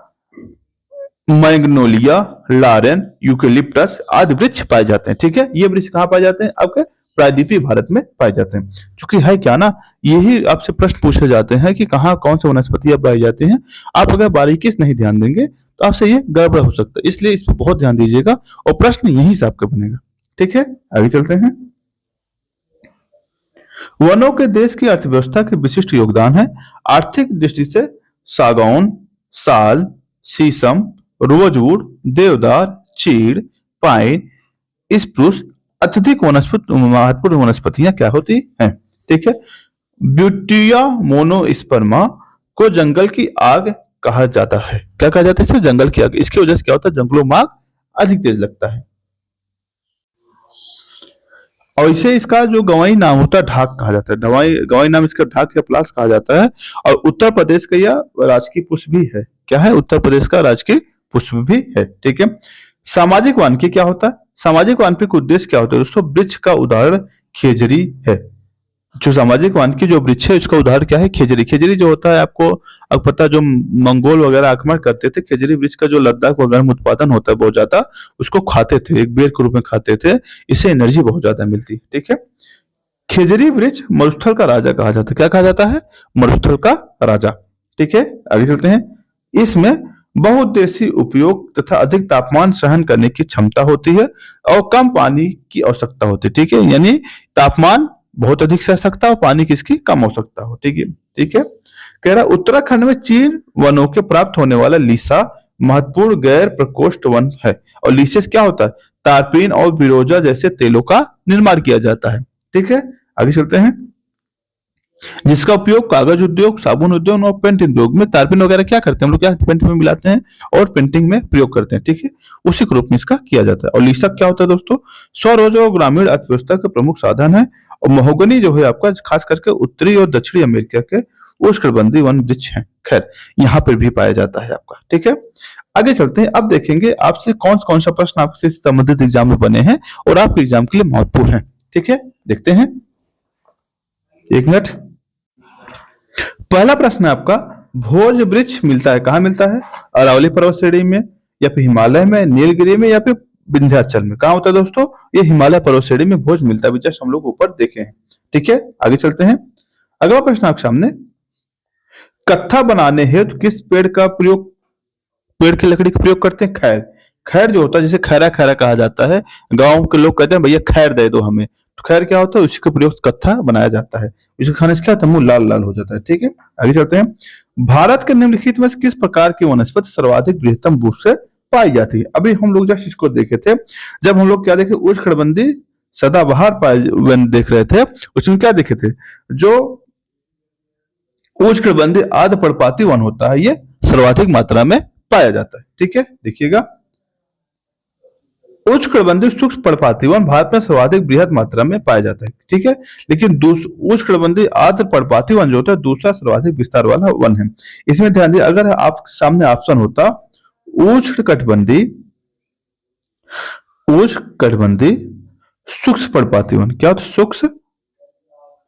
मैग्नोलिया, लारेन, यूकेलिप्टस आदि वृक्ष पाए जाते हैं। ठीक है, ये वृक्ष कहाँ पाए जाते हैं, आपके प्रायद्वीपीय भारत में पाए जाते हैं। क्योंकि है क्या ना, यही आपसे प्रश्न पूछे जाते हैं कि कहाँ कौन से वनस्पतियां पाई जाती हैं। आप अगर बारीकी से नहीं ध्यान देंगे तो आपसे ये गड़बड़ हो सकता है, इसलिए इस पर बहुत ध्यान दीजिएगा और प्रश्न यहीं से आपका बनेगा। ठीक है, आगे चलते हैं। वनों के देश की अर्थव्यवस्था के विशिष्ट योगदान है। आर्थिक दृष्टि से सागौन, साल, शीशम, रोजवुड, देवदार, चीड़, पाइन, स्प्रूस अत्यधिक महत्वपूर्ण वनस्पतियां क्या होती हैं। ठीक है, ब्यूटिया मोनोस्पर्मा को जंगल की आग कहा जाता है। क्या कहा जाता है इसे, जंगल की आग। इसकी वजह से क्या होता है, जंगलों में आग अधिक तेज लगता है। और इसे इसका जो गवाई नाम होता है ढाक कहा जाता है। गवाई नाम इसका ढाक या प्लास कहा जाता है। और उत्तर प्रदेश का यह राजकीय पुष्प भी है। क्या है, उत्तर प्रदेश का राजकीय पुष्प भी है। ठीक है, सामाजिक वानिकी क्या होता है, सामाजिक वानिकी का उद्देश्य क्या होता है दोस्तों, वृक्ष का उदाहरण खेजरी है। जो सामाजिक वानिकी जो वृक्ष है उसका उदाहरण क्या है, खेजरी। खेजरी जो होता है आपको पता, जो मंगोल वगैरह आक्रमण करते थे, खेजरी वृक्ष का जो लद्दाख वगैरह में उत्पादन होता है बहुत ज्यादा, उसको खाते थे, एक बेर के रूप में खाते थे, इससे एनर्जी बहुत ज्यादा मिलती। ठीक है, खेजरी वृक्ष मरुस्थल का राजा कहा जाता है। क्या कहा जाता है, मरुस्थल का राजा। ठीक है, आगे चलते हैं। इसमें बहुउद्देशीय उपयोग तथा अधिक तापमान सहन करने की क्षमता होती है और कम पानी की आवश्यकता होती है। ठीक है, यानी तापमान बहुत अधिक सह सकता है और पानी किसकी कम हो सकता हो। ठीक है, ठीक है, कह रहा उत्तराखंड में चीड़ वनों के प्राप्त होने वाला लीसा महत्वपूर्ण गैर प्रकोष्ठ वन है। और लीसे से क्या होता है, तारपीन और बिरोजा जैसे तेलों का निर्माण किया जाता है। ठीक है, आगे चलते हैं। जिसका उपयोग कागज उद्योग, साबुन उद्योग और पेंट उद्योग में, तारपीन वगैरह क्या करते हैं हम लोग, क्या पेंट में मिलाते हैं और पेंटिंग में प्रयोग करते हैं। ठीक है, उसी के रूप में इसका किया जाता है। और लीसा क्या होता है दोस्तों, स्वरोजगार और ग्रामीण अर्थव्यवस्था का प्रमुख साधन है। और महोगनी जो है आपका खास करके उत्तरी और दक्षिणी अमेरिका के उष्णकटिबंधीय वन वृक्ष है। खैर यहाँ पर भी पाया जाता है आपका। ठीक है, आगे चलते हैं। अब देखेंगे आपसे कौन कौन सा प्रश्न आपसे संबंधित एग्जाम में बने हैं और आपके एग्जाम के लिए महत्वपूर्ण है। ठीक है, देखते हैं, एक मिनट। पहला प्रश्न है आपका, भोज वृक्ष मिलता है कहाँ मिलता है, अरावली पर्वत श्रेणी में, या फिर हिमालय में, नीलगिरी में, या फिर विंध्याचल में। कहाँ होता है दोस्तों, ये हिमालय पर्वत श्रेणी में भोज मिलता है, जस्ट हम लोग ऊपर देखे हैं। ठीक है, आगे चलते हैं। अगला प्रश्न आपके सामने, कत्था बनाने हेतु किस पेड़ की लकड़ी का प्रयोग करते हैं, खैर। खैर जो होता है जिसे खैरा खैरा कहा जाता है, गांव के लोग कहते हैं भैया खैर दे दो हमें, तो खैर क्या होता है, उसी का प्रयोग कत्था बनाया जाता है। इसको खाने से क्या होता है, मुंह लाल लाल हो जाता है। ठीक है, आगे चलते हैं। भारत के निम्नलिखित में से किस प्रकार की वनस्पति सर्वाधिक बृहत्तम रूप से पाई जाती है। अभी हम लोग जस्ट इसको देखे थे, जब हम लोग क्या देखे, उष्णकटिबंधीय सदाबहार वन देख रहे थे, उसमें क्या देखे थे, जो उष्णकटिबंधीय आर्द्रपर्णपाती वन होता है ये सर्वाधिक मात्रा में पाया जाता है। ठीक है, देखिएगा, उष्णकटिबंधीय शुष्क पर्णपाती वन भारत में सर्वाधिक बृहद मात्रा में पाया जाता है। ठीक है, लेकिन उष्णकटिबंधीय आर्द्र पर्णपाती वन जो होता है दूसरा सर्वाधिक विस्तार वाला वन है। इसमें ध्यान दिए, अगर आप सामने ऑप्शन होता उष्णकटिबंधीय शुष्क पर्णपाती वन, क्या होता है, शुष्क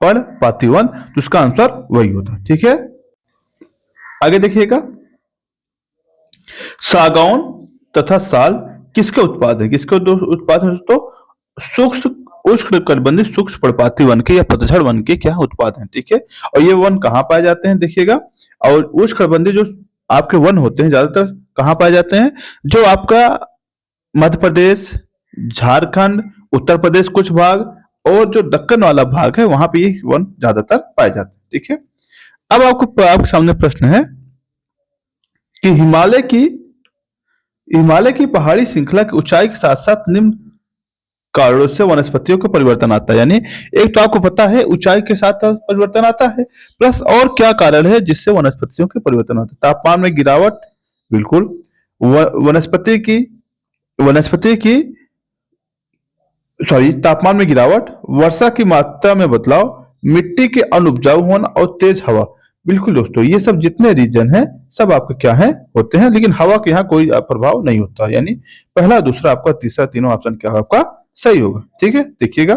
पर्णपाती वन, तो उसका आंसर वही होता। ठीक है, आगे देखिएगा, सागौन तथा साल किसके उत्पाद है, किसके उत्पाद है दोस्तों? शुष्क उष्णकटिबंधीय शुष्क पर्णपाती वन के या पतझड़ वन के क्या उत्पाद हैं, ठीक है। और ये वन कहाँ पाए जाते हैं देखिएगा। और उष्णकटिबंधीय जो आपके वन होते हैं ज्यादातर कहाँ पाए जाते हैं? जो आपका मध्य प्रदेश, झारखंड, उत्तर प्रदेश कुछ भाग और जो दक्कन वाला भाग है वहां पे ये वन ज्यादातर पाए जाते हैं, ठीक है। अब आपके सामने प्रश्न है कि हिमालय की पहाड़ी श्रृंखला की ऊंचाई के साथ साथ निम्न कारणों से वनस्पतियों को परिवर्तन आता है। यानी एक तो आपको पता है ऊंचाई के साथ साथ परिवर्तन आता है, प्लस और क्या कारण है जिससे वनस्पतियों के परिवर्तन होता है? तापमान में गिरावट, बिल्कुल। वनस्पति की तापमान में गिरावट, वर्षा की मात्रा में बदलाव, मिट्टी के अनउपजाऊ होना और तेज हवा। बिल्कुल दोस्तों, ये सब जितने रीजन हैं सब आपके क्या है होते हैं, लेकिन हवा के यहाँ कोई प्रभाव नहीं होता। यानी पहला, दूसरा, आपका तीसरा, तीनों ऑप्शन क्या आपका सही होगा, ठीक है। देखिएगा,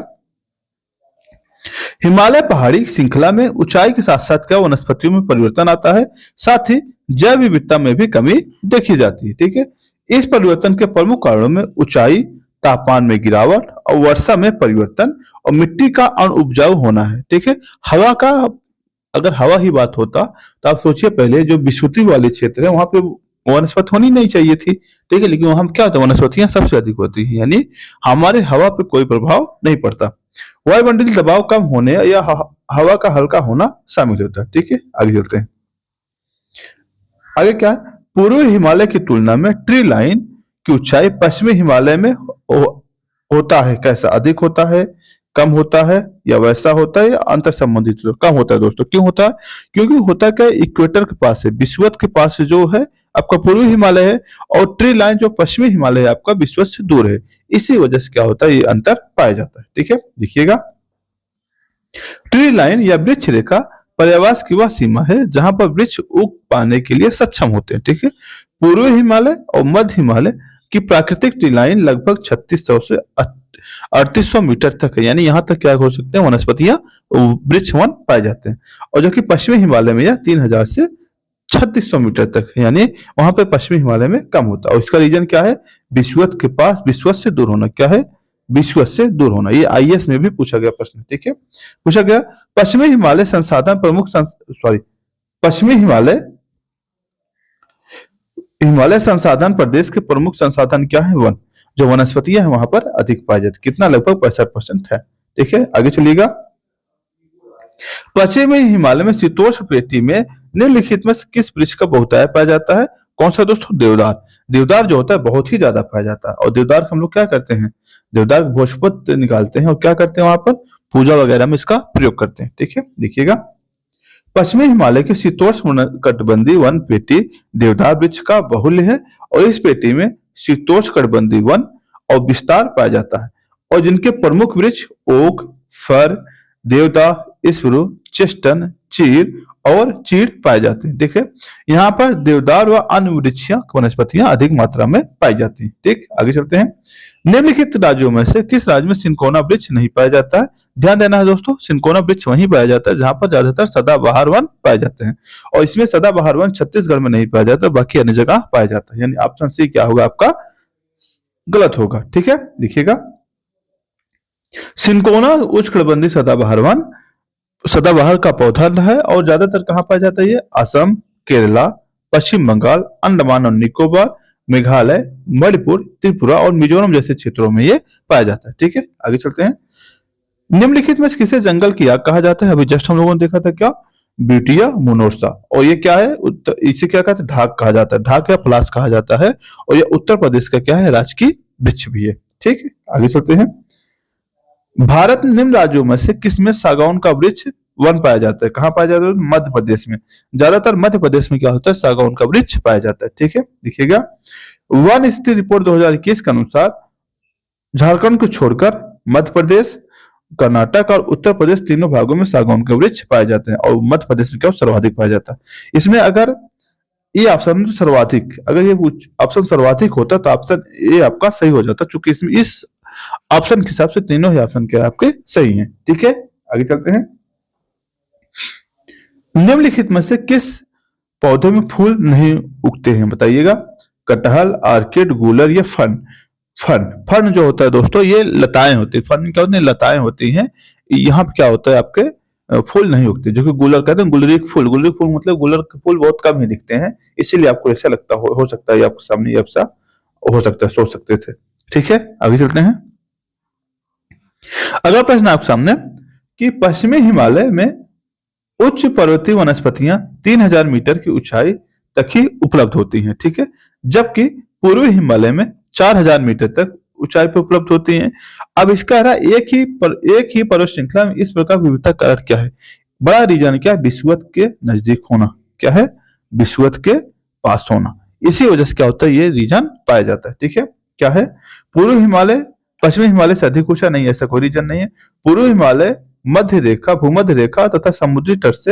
हिमालय पहाड़ी श्रृंखला में ऊंचाई के साथ साथ क्या वनस्पतियों में परिवर्तन आता है, साथ ही जैव विविधता में भी कमी देखी जाती है, ठीक है। इस परिवर्तन के प्रमुख कारणों में ऊंचाई, तापमान में गिरावट और वर्षा में परिवर्तन और मिट्टी का अनउपजाऊ होना है, ठीक है। हवा का, अगर हवा ही बात होता तो आप सोचिए, पहले जो विश्वती वाले क्षेत्र है वहां पे वनस्पति होनी नहीं चाहिए थी, ठीक है, लेकिन वहां क्या होता है, वनस्पतियां सबसे अधिक होती है, यानी हमारे हवा पे कोई प्रभाव नहीं पड़ता। वायुमंडलीय दबाव कम होने या हवा का हल्का होना शामिल होता है, ठीक है। आगे चलते हैं। आगे क्या है? पूर्वी हिमालय की तुलना में ट्री लाइन की ऊंचाई पश्चिमी हिमालय में होता है कैसा? अधिक होता है, कम होता है, या वैसा होता है, या अंतर संबंधित? कम होता है दोस्तों। क्यों होता है? क्योंकि होता क्या, इक्वेटर के पास है, विषुवत के पास जो है आपका पूर्वी हिमालय है, और ट्री लाइन जो पश्चिमी हिमालय है आपका विषुवत से दूर है, इसी वजह से क्या होता है, ये अंतर पाया जाता है, ठीक है। देखिएगा, ट्री लाइन या वृक्ष रेखा पर्यावरण की वह सीमा है जहां पर वृक्ष उग पाने के लिए सक्षम होते हैं, ठीक है। पूर्वी हिमालय और मध्य हिमालय की प्राकृतिक ट्री लाइन लगभग 3600 से 3800 मीटर तक है, यानी यहां तक क्या हो सकते हैं, वनस्पतियां, वृक्ष वन पाए जाते हैं। और जो कि पश्चिमी हिमालय में यह 3000 से 3600 मीटर तक है, यानी वहां पे पश्चिमी हिमालय में कम होता है। और इसका रीजन क्या है? विषुवत के पास, विषुवत से दूर होना। क्या है? विषुवत से दूर होना। ये आईएएस में भी पूछा गया प्रश्न, ठीक है। पूछा गया, पश्चिमी हिमालय संसाधन प्रमुख पश्चिमी हिमालय संसाधन प्रदेश के प्रमुख संसाधन क्या है? वन। जो वनस्पतियां हैं वहां पर अधिक पाई जाती, कितना? लगभग 65% है, ठीक है। आगे चलिएगा, पश्चिमी हिमालय में शीतोष्ण प्लेटी में निम्नलिखित में से किस वृक्ष का बहुतायत पाया जाता है? कौन सा दोस्तों? देवदार। देवदार जो होता है बहुत ही ज्यादा पाया जाता है, और देवदार का हम लोग क्या करते हैं, देवदार भोजपत्र निकालते हैं और क्या करते हैं, वहां पर पूजा वगैरह में इसका प्रयोग करते हैं, ठीक है। देखिएगा, पश्चिमी हिमालय के शीतोष्ण कटिबंधीय वन पेटी देवदार वृक्ष का बहुल्य है, और इस पेटी में शीतोष्ण कटिबंधीय वन और विस्तार पाया जाता है, और जिनके प्रमुख वृक्ष ओक, फर, देवदार, स्प्रू, चेस्टन, चीड़ और चीड़ पाए जाते हैं, ठीक है। यहाँ पर देवदार व अन्य वृक्षीय वनस्पतियां अधिक मात्रा में पाई जाती हैं, ठीक। आगे चलते हैं। निम्नलिखित राज्यों में से किस राज्य में सिनकोना वृक्ष नहीं पाया जाता है? ध्यान देना है दोस्तों, सिनकोना वृक्ष वहीं पाया जाता है जहां पर ज्यादातर सदाबहार वन पाए जाते हैं, और इसमें सदाबहार वन छत्तीसगढ़ में नहीं पाया जाता, बाकी अन्य जगह पाया जाता है। यानी ऑप्शन सी क्या होगा आपका? गलत होगा, ठीक है। देखिएगा, सिनकोना उष्णकटिबंधीय सदाबहार वन सदाबहार का पौधा है, और ज्यादातर कहाँ पाया जाता है? ये असम, केरला, पश्चिम बंगाल, अंडमान और निकोबार, मेघालय, मणिपुर, त्रिपुरा और मिजोरम जैसे क्षेत्रों में ये पाया जाता है, ठीक है। आगे चलते हैं। निम्नलिखित में से किसे जंगल की आग कहा जाता है? अभी जस्ट हम लोगों ने देखा था क्या? ब्यूटिया मोनोर्सा। और ये क्या है? इसे क्या कहते हैं? ढाक कहा जाता है, ढाक या पलास कहा जाता है, और ये उत्तर प्रदेश का क्या है? राजकीय वृक्ष भी है, ठीक है। आगे चलते हैं। भारत निम्न राज्यों में से किस में सागौन का वृक्ष वन पाया जाता है? कहाँ पाया जाता है? मध्य प्रदेश में। ज्यादातर मध्य प्रदेश में क्या होता है? सागौन का वृक्ष पाया जाता है, ठीक है। देखिएगा, वन स्थिति रिपोर्ट 2021 के अनुसार झारखंड को छोड़कर मध्य प्रदेश, कर्नाटक और उत्तर प्रदेश तीनों भागों में सागौन के वृक्ष पाए जाते हैं, और मध्य प्रदेश में क्या सर्वाधिक पाया जाता है। इसमें अगर ये ऑप्शन सर्वाधिक, अगर ये ऑप्शन सर्वाधिक होता तो ऑप्शन ए आपका सही हो जाता, क्योंकि इसमें इस ऑप्शन के हिसाब से तीनों ही ऑप्शन क्या आपके सही हैं, ठीक है। आगे चलते हैं। निम्नलिखित में से किस पौधे में फूल नहीं उगते हैं? बताइएगा। कटहल, आर्किड, गूलर या फन। फर्न। फर्न जो होता है दोस्तों ये लताएं होती है। फर्न क्या होती है? लताएं होती हैं। यहाँ पे क्या होता है आपके फूल नहीं उगते, जो कि गुलर कहते हैं। गुलरी फूल, गुलरी फूल मतलब गुलर के फूल बहुत कम ही दिखते हैं, इसीलिए आपको ऐसा लगता हो सकता है ये आपके सामने ये ऐसा हो सकता है, सोच सकते थे। ठीक है, आगे चलते हैं। अगला प्रश्न आपके सामने कि पश्चिमी हिमालय में उच्च पर्वतीय वनस्पतियां 3000 मीटर की ऊंचाई तक ही उपलब्ध होती हैं। ठीक है, जबकि पूर्वी हिमालय में 4000 मीटर तक ऊंचाई पर उपलब्ध होती हैं। अब इसका रहा एक ही पर्वत श्रृंखला में इस प्रकार विविधता का कारण क्या है? बड़ा रीजन क्या है? विषुवत के नजदीक होना। क्या है? विषुवत के पास होना। इसी वजह से क्या होता है, ये रीजन पाया जाता है। ठीक है, क्या है? पूर्व हिमालय पश्चिमी हिमालय से अधिक ऊंचा नहीं है, ऐसा कोई रीजन नहीं है। पूर्व हिमालय मध्य रेखा, भूमध्य रेखा तथा समुद्री तट से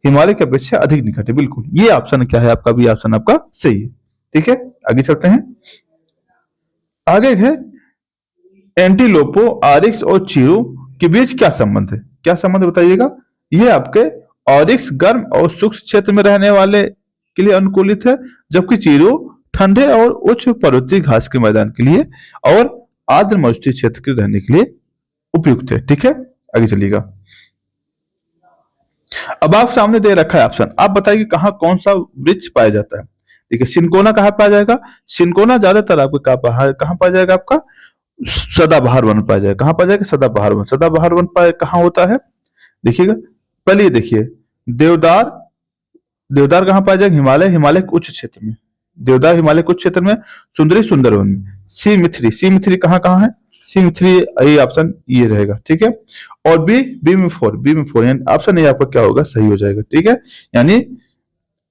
हिमालय की अपेक्षा अधिक निकट है। बिल्कुल, ये ऑप्शन क्या है आपका? भी ऑप्शन आपका सही है। ठीक है, आगे चलते हैं। आगे है एंटीलोपो, आरिक्स और चीरू के बीच क्या संबंध है? क्या संबंध है बताइएगा। ये आपके ऑरिक्स गर्म और शुष्क क्षेत्र में रहने वाले के लिए अनुकूलित है, जबकि चीरू ठंडे और उच्च पर्वतीय घास के मैदान के लिए और आर्द्र मरुस्थलीय क्षेत्र के रहने के लिए उपयुक्त है। ठीक है, आगे चलिएगा। अब आप सामने दे रखा है ऑप्शन, आप बताइए कहाँ कौन सा वृक्ष पाया जाता है। देखिए, सिनकोना कहाँ पाया जाएगा? सिनकोना ज्यादातर आपको कहाँ पाया जाएगा? आपका सदाबहार वन पाया जाएगा। कहाँ पाया जाएगा? सदाबहार वन। सदाबहार वन पाया कहाँ होता है? देखिएगा, पहले ये देखिए, देवदार। देवदार कहाँ पाया जाएगा? हिमालय, हिमालय के उच्च क्षेत्र में। देवदार हिमालय के उच्च क्षेत्र में। सुंदरी सुंदरवन में। सी मिथ्री, सी मिथ्री कहाँ है? सी मिथ्री, ये ऑप्शन ये रहेगा। ठीक है, और बी में फोर, बी में फोर यानी ऑप्शन ए आपका क्या होगा? सही हो जाएगा। ठीक है, यानी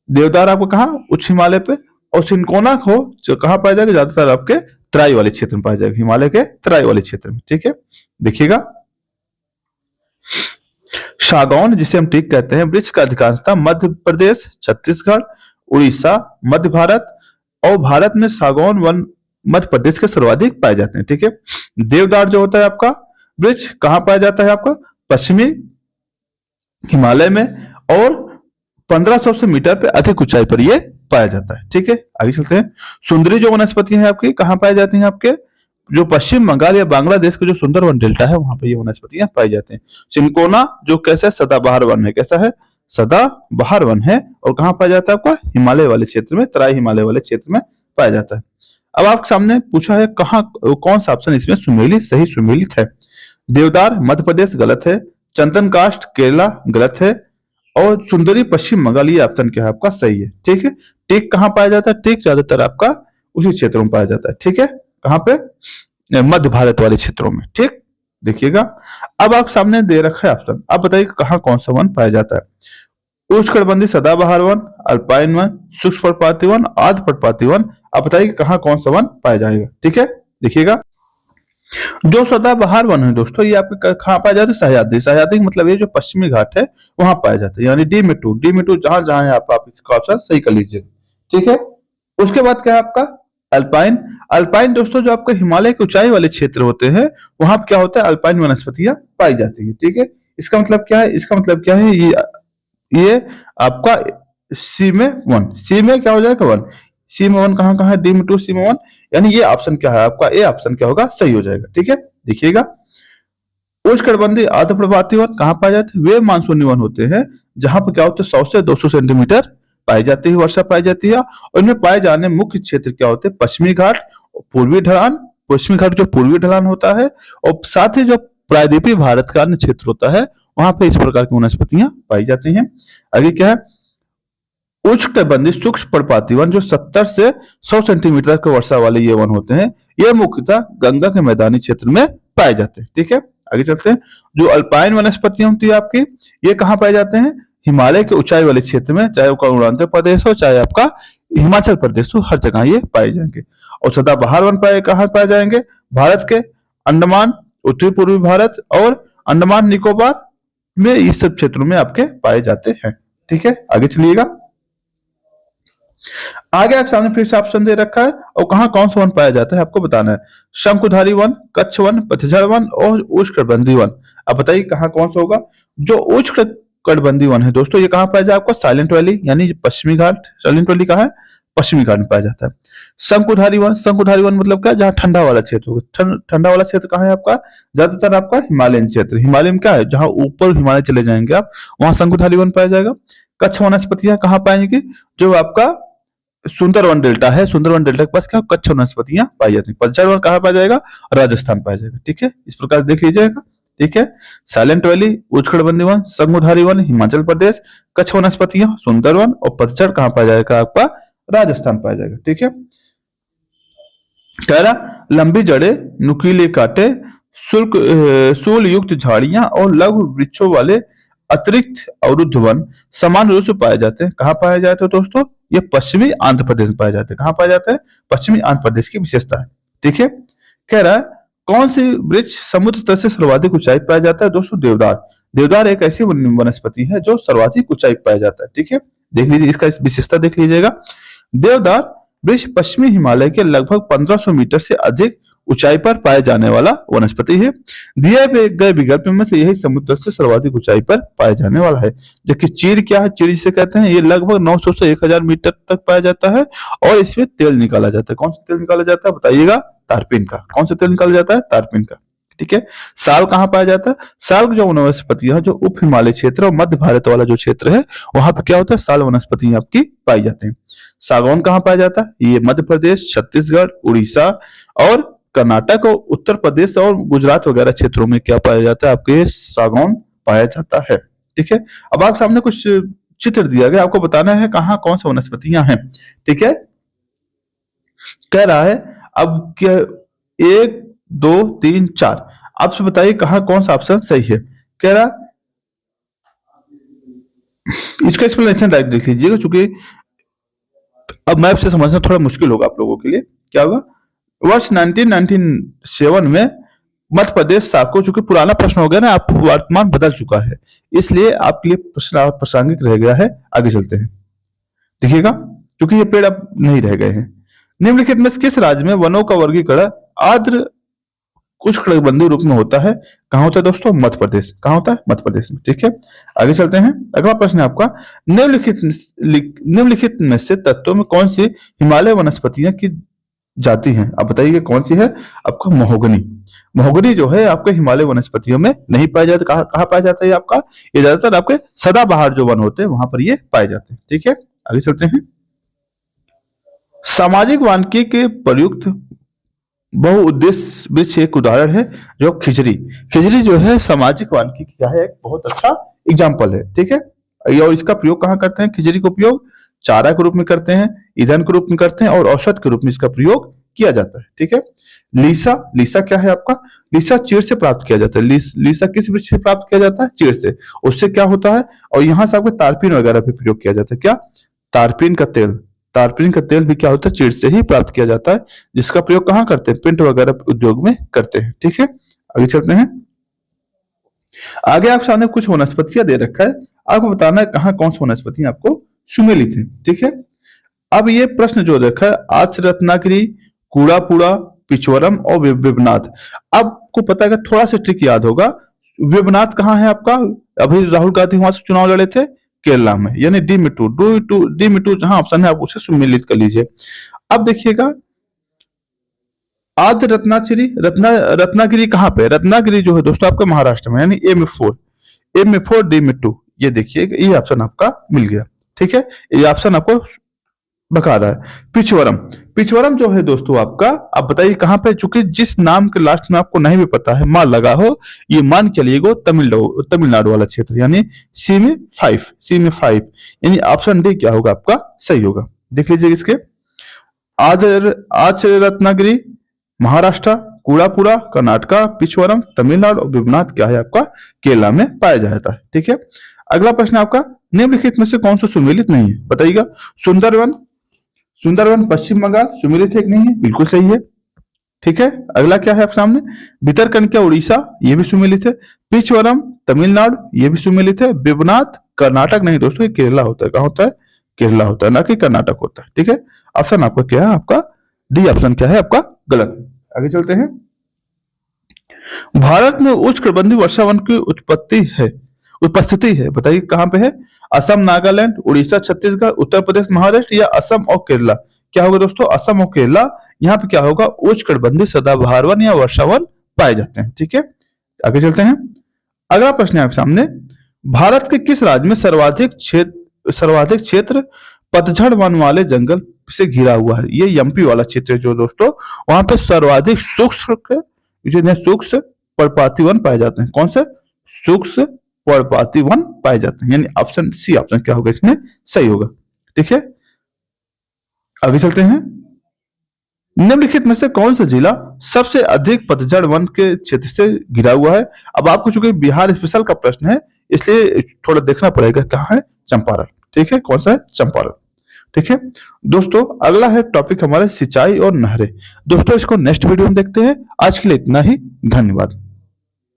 देवदार आपको कहाँ? उच्च हिमालय पे। और सिनकोना को जो कहाँ पाया जाएगा? ज्यादातर आपके तराई वाले क्षेत्र में पाया जाएगा, हिमालय के तराई वाले क्षेत्र में। ठीक है, देखिएगा, सागौन जिसे हम टीक कहते हैं, वृक्ष का अधिकांशतः मध्य प्रदेश, छत्तीसगढ़, उड़ीसा, मध्य भारत और भारत में सागौन वन मध्य प्रदेश के सर्वाधिक पाए जाते हैं। ठीक है, देवदार जो होता है आपका वृक्ष कहाँ पाया जाता है? आपका पश्चिमी हिमालय में और 1500 से मीटर पे अधिक ऊंचाई पर ये पाया जाता है। ठीक है, आगे चलते हैं। सुंदरी जो वनस्पति है आपकी कहाँ पाई जाती हैं? आपके जो पश्चिम बंगाल या बांग्लादेश का जो सुंदरवन डेल्टा है वहां पर ये वनस्पतियां पाई जाती हैं। सिनकोना जो कैसा सदाबहार वन है, कैसा है? सदाबहार वन है। और कहाँ पाया जाता है? आपका हिमालय वाले क्षेत्र में, तराई हिमालय वाले क्षेत्र में पाया जाता है। अब आपके सामने पूछा है कहाँ कौन सा ऑप्शन इसमें सुमेलित है? देवदार मध्य प्रदेश गलत है, चंदन काष्ठ केरला गलत है, और सुंदरी पश्चिम बंगाल ये ऑप्शन क्या है आपका? सही है। ठीक है, टीक कहाँ पाया जाता है? टीक ज्यादातर आपका उसी क्षेत्रों में पाया जाता है। ठीक है, कहाँ पे? मध्य भारत वाले क्षेत्रों में। ठीक, देखिएगा, अब आप सामने दे रखा है ऑप्शन, आप बताइए कहाँ कौन सा वन पाया जाता है? उष्णकटिबंधीय सदाबहार वन, अल्पाइन वन, शुष्क पर्णपाती वन, आर्द्र पर्णपाती वन। आप बताइए कहाँ कौन सा वन पाया जाएगा? ठीक है, देखिएगा, जो सदाबहार वन है दोस्तों ये आपके कहाँ पाया जाता है? सह्याद्री। सह्याद्री मतलब ये जो पश्चिमी घाट है वहां पाया जाता है, यानी डी में टू जहां जहां है आप इसका ऑप्शन सही कर लीजिए। ठीक है, उसके बाद क्या है आपका? अल्पाइन। अल्पाइन दोस्तों जो आपके हिमालय के ऊंचाई वाले क्षेत्र होते हैं वहां क्या होता है? अल्पाइन वनस्पतियां पाई जाती है। ठीक है, इसका मतलब क्या है? इसका मतलब क्या है? ये आपका सी में वन, सी में क्या हो जाएगा? वन। सी में वन कहाँ है? डी में टू, सी में वन, यानी ये ऑप्शन क्या है आपका? ए ऑप्शन क्या होगा? सही हो जाएगा। ठीक है, देखिएगा, उष्णकटिबंधीय आर्द्र पर्णपाती वन कहाँ पाए जाते हैं? वे मानसूनी वन होते हैं जहां पर क्या होता है 100 से 200 सेंटीमीटर पाई जाती है, वर्षा पाई जाती है। और इनमें पाए जाने मुख्य क्षेत्र क्या होते हैं? पश्चिमी घाट, पूर्वी ढलान, पश्चिमी घाट जो पूर्वी ढलान होता है, और साथ ही जो प्रायद्वीपीय भारत का अन्य क्षेत्र होता है वहां पे इस प्रकार की वनस्पतियां पाई जाती हैं। आगे क्या है? उष्णकटिबंधीय शुष्क पर्णपाती वन जो 70 से 100 सेंटीमीटर के वर्षा वाले ये वन होते हैं, ये मुख्यतः गंगा के मैदानी क्षेत्र में पाए जाते हैं। ठीक है, आगे चलते हैं। जो अल्पाइन वनस्पतियां होती है आपकी, ये कहाँ पाए जाते हैं? हिमालय के ऊंचाई वाले क्षेत्र में, चाहे वो अरुणाचल प्रदेश हो चाहे आपका हिमाचल प्रदेश हो, हर जगह ये पाए जाएंगे। और सदाबहार वन कहाँ पाए जाएंगे? भारत के अंडमान, उत्तरी पूर्वी भारत और अंडमान निकोबार में इस सब क्षेत्रों में आपके पाए जाते हैं। ठीक है, आगे चलिएगा। आगे आप सामने फिर से ऑप्शन दे रखा है और कहाँ कौन सा वन पाया जाता है आपको बताना है। शंकुधारी वन, कच्छ वन, पतझड़ वन और उष्णकटिबंधीय वन। अब बताइए कहाँ कौन सा होगा? जो उष्णकटिबंधीय वन है दोस्तों ये कहाँ पाया जाए आपको? साइलेंट वैली यानी पश्चिमी घाट। साइलेंट वैली कहाँ है? पश्चिमी घाट में पाया जाता है। शंकुधारी वन मतलब क्या, जहाँ ठंडा वाला क्षेत्र होगा। ठंडा वाला क्षेत्र कहाँ है आपका, ज्यादातर आपका हिमालयन क्षेत्र। हिमालय में क्या है, जहाँ ऊपर हिमालय चले जाएंगे आप, वहां शंकुधारी वन पाया जाएगा। कच्छ वनस्पतियां कहाँ पाएंगे, जो आपका सुंदरवन डेल्टा है, सुंदरवन डेल्टा के पास क्या कच्छ वनस्पतियां पाई जाती हैं। पतझड़ वन कहाँ पाया जाएगा, राजस्थान पाया जाएगा। ठीक है, इस प्रकार देख लीजिएगा। ठीक है, साइलेंट वैली, उच्चकटिबंधीय वन, शंकुधारी वन हिमाचल प्रदेश, कच्छ वनस्पतियां सुंदरवन, और पतझड़ कहाँ पाया जाएगा आपका, राजस्थान पाया जाएगा। ठीक है, कह रहा लंबी जड़ें, नुकीले कांटे, शूल युक्त झाड़ियां और लघु वृक्षों वाले अतिरिक्त अवरुद्ध वन समान रूप से पाए जाते हैं। कहाँ पाए जाते हैं दोस्तों, ये पश्चिमी आंध्र प्रदेश में पाए जाते हैं। कहाँ पाए जाते हैं, पश्चिमी आंध्र प्रदेश की विशेषता है। ठीक है, कह रहा है कौन सी वृक्ष समुद्र तल से सर्वाधिक ऊंचाई पाया जाता है, दोस्तों देवदार। देवदार एक ऐसी वनस्पति है जो सर्वाधिक ऊंचाई पाया जाता है। ठीक है, देख लीजिए इसका विशेषता देख लीजिएगा। देवदार वृक्ष पश्चिमी हिमालय के लगभग 1500 मीटर से अधिक ऊंचाई पर पाए जाने वाला वनस्पति है। दिए गए विकल्प में से यही समुद्र से सर्वाधिक ऊंचाई पर पाए जाने वाला है। जबकि चीड़ क्या है, चीड़ जिसे कहते हैं, ये लगभग 900 से 1000 मीटर तक पाया जाता है और इसमें तेल निकाला जाता है। कौन सा तेल निकाला जाता है बताइएगा, तारपीन का। कौन सा तेल निकाला जाता है, तारपीन का। ठीक है, साल कहाँ पाया जाता है, साल जो वनस्पतियां जो उप हिमालय क्षेत्र और मध्य भारत वाला जो क्षेत्र है, वहां पर क्या होता है, साल वनस्पतियां आपकी पाई जाती हैं। सागौन कहाँ पाया जाता है, ये मध्य प्रदेश, छत्तीसगढ़, उड़ीसा और कर्नाटक और उत्तर प्रदेश और गुजरात वगैरह क्षेत्रों में क्या पाया जाता है, आपके सागौन पाया जाता है। ठीक है, अब आप सामने कुछ चित्र दिया गया, आपको बताना है कहाँ कौन सी वनस्पतियां हैं। ठीक है, कह रहा है अब क्या, 1 2 3 4, आपसे बताइए कहाँ कौन सा ऑप्शन सही है। कह रहा इसका एक्सप्लेनेशन डायरेक्ट देख लीजिएगा, क्योंकि अब मैप से समझना थोड़ा मुश्किल होगा आप लोगों के लिए। क्या होगा, वर्ष 1997 में मध्य प्रदेश साको, चूंकि पुराना प्रश्न हो गया ना, आप वर्तमान बदल चुका है, इसलिए आपके लिए प्रश्न प्रासंगिक रह गया है। आगे चलते हैं, देखिएगा, क्योंकि ये पेड़ अब नहीं रह गए हैं। निम्नलिखित में से किस राज्य में वनों का वर्गीकरण आर्द्र उष्णकटिबंधीय रूप में होता है। कहाँ होता है दोस्तों, मध्य प्रदेश। कहाँ होता है, मध्य प्रदेश में। ठीक है, आगे चलते हैं। अगला प्रश्न है आपका, निम्नलिखित में से तत्वों में कौन सी हिमालय वनस्पतियां की जाती हैं। आप बताइए कौन सी है, आपका महोगनी। महोगनी जो है आपके हिमालय वनस्पतियों में नहीं पाया जाता। कहाँ पाया जाता है आपका, ये ज्यादातर आपके सदाबहार जो वन होते हैं वहां पर ये पाए जाते हैं। ठीक है, आगे चलते हैं। सामाजिक वानिकी के प्रयुक्त बहुउद्देश्य वृक्ष एक उदाहरण है जो खिजरी। खिजरी जो है सामाजिक वानिकी की क्या है, एक बहुत अच्छा एग्जाम्पल है। ठीक है, और इसका प्रयोग कहाँ करते हैं, खिजरी का उपयोग चारा के रूप में करते हैं, ईंधन के रूप में करते हैं और औषध के रूप में इसका प्रयोग किया जाता है। ठीक है, लीसा, लीसा क्या है आपका, लीसा चीड़ से प्राप्त किया जाता है। लीसा किस वृक्ष से प्राप्त किया जाता है, चीड़ से। उससे क्या होता है, और यहाँ से आपको तारपीन वगैरह भी प्रयोग किया जाता है। क्या, तारपीन का तेल। तारपीन का तेल भी क्या होता है, चीड़ से ही प्राप्त किया जाता है, जिसका प्रयोग कहाँ करते हैं, पेंट वगैरह उद्योग में करते हैं। ठीक है, आगे चलते हैं। आगे आप सामने कुछ वनस्पतियां दे रखा है, आपको बताना है कहाँ कौन सी वनस्पतियां आपको सुमेलित है। ठीक है, अब ये प्रश्न जो देखा है, आच रत्नागिरी, कूड़ापुड़ा, पिचवरम और विवनाथ। आपको पता है, थोड़ा सा ट्रिक याद होगा, विवनाथ कहाँ है आपका, अभी राहुल गांधी वहां से चुनाव लड़े थे केरला में, यानी डी मिटू जहां ऑप्शन है आप उसे सुमेलित कर लीजिए। अब देखिएगा, आद्र रत्नागिरी कहाँ पे, रत्नागिरी जो है दोस्तों आपका महाराष्ट्र में, यानी एम4 डी मिट्टू। ये देखिए, ये ऑप्शन आपका मिल गया। ठीक है, ये ऑप्शन आपको बता रहा है। पिचवरम जो है दोस्तों आपका, आप बताइए कहां पे, चूंकि जिस नाम के लास्ट में आपको नहीं भी पता है, मान लगा हो, ये मान चलिएगा तमिलनाडु वाला क्षेत्र, यानी सी में 5, यानी ऑप्शन डी क्या होगा आपका सही होगा। देख लीजिए इसके, आच रत्नागिरी महाराष्ट्र, कूड़ापुरा कर्नाटका, पिचवरम तमिलनाडु और विवनाथ क्या है आपका केरला में पाया जाता है। ठीक है, अगला प्रश्न आपका, निम्नलिखित में से कौन सा सुमेलित नहीं है, बताइएगा। सुंदरवन पश्चिम बंगाल सुमेलित है कि नहीं है, बिल्कुल सही है। ठीक है, अगला क्या है आप सामने, भितरकनिका उड़ीसा, ये भी सुमेलित है। पिचवरम तमिलनाडु, ये भी सुमेलित है। विवनाथ कर्नाटक नहीं दोस्तों, ये केरला होता है। कहाँ होता है, केरला होता है, ना कि कर्नाटक होता है। ठीक है, ऑप्शन आपका क्या है, आपका डी ऑप्शन क्या है आपका गलत है। आगे चलते हैं। भारत में उष्णकटिबंधीय वर्षावन की उपस्थिति है, बताइए कहाँ पे है? असम, नागालैंड, उड़ीसा, छत्तीसगढ़, उत्तर प्रदेश, महाराष्ट्र या असम और केरला? क्या होगा दोस्तों? असम और केरला। यहाँ पे क्या होगा? उष्णकटिबंधीय सदाबहार वन या वर्षावन पाए जाते हैं। ठीक है, आगे चलते हैं। अगला प्रश्न है आपके सामने, भारत के किस राज्य में सर्वाधिक क्षेत्र पतझड़ वन वाले जंगल से घिरा हुआ है? ये एमपी वाला क्षेत्र है जो दोस्तों, वहां पे सर्वाधिक शुष्क पर्णपाती वन पाए जाते हैं। कौन से? शुष्क पर्णपाती वन पाए जाते हैं, यानी ऑप्शन सी ऑप्शन क्या होगा इसमें? सही होगा। ठीक है, आगे चलते हैं। निम्नलिखित में से कौन सा जिला सबसे अधिक पतझड़ वन के क्षेत्र से घिरा हुआ है? अब आपको चूंकि बिहार स्पेशल का प्रश्न है, इसलिए थोड़ा देखना पड़ेगा कहाँ है। चंपारण। ठीक है, कौन सा है? चंपारण। ठीक है दोस्तों, अगला है टॉपिक हमारा सिंचाई और नहरें। दोस्तों इसको नेक्स्ट वीडियो में देखते हैं। आज के लिए इतना ही, धन्यवाद।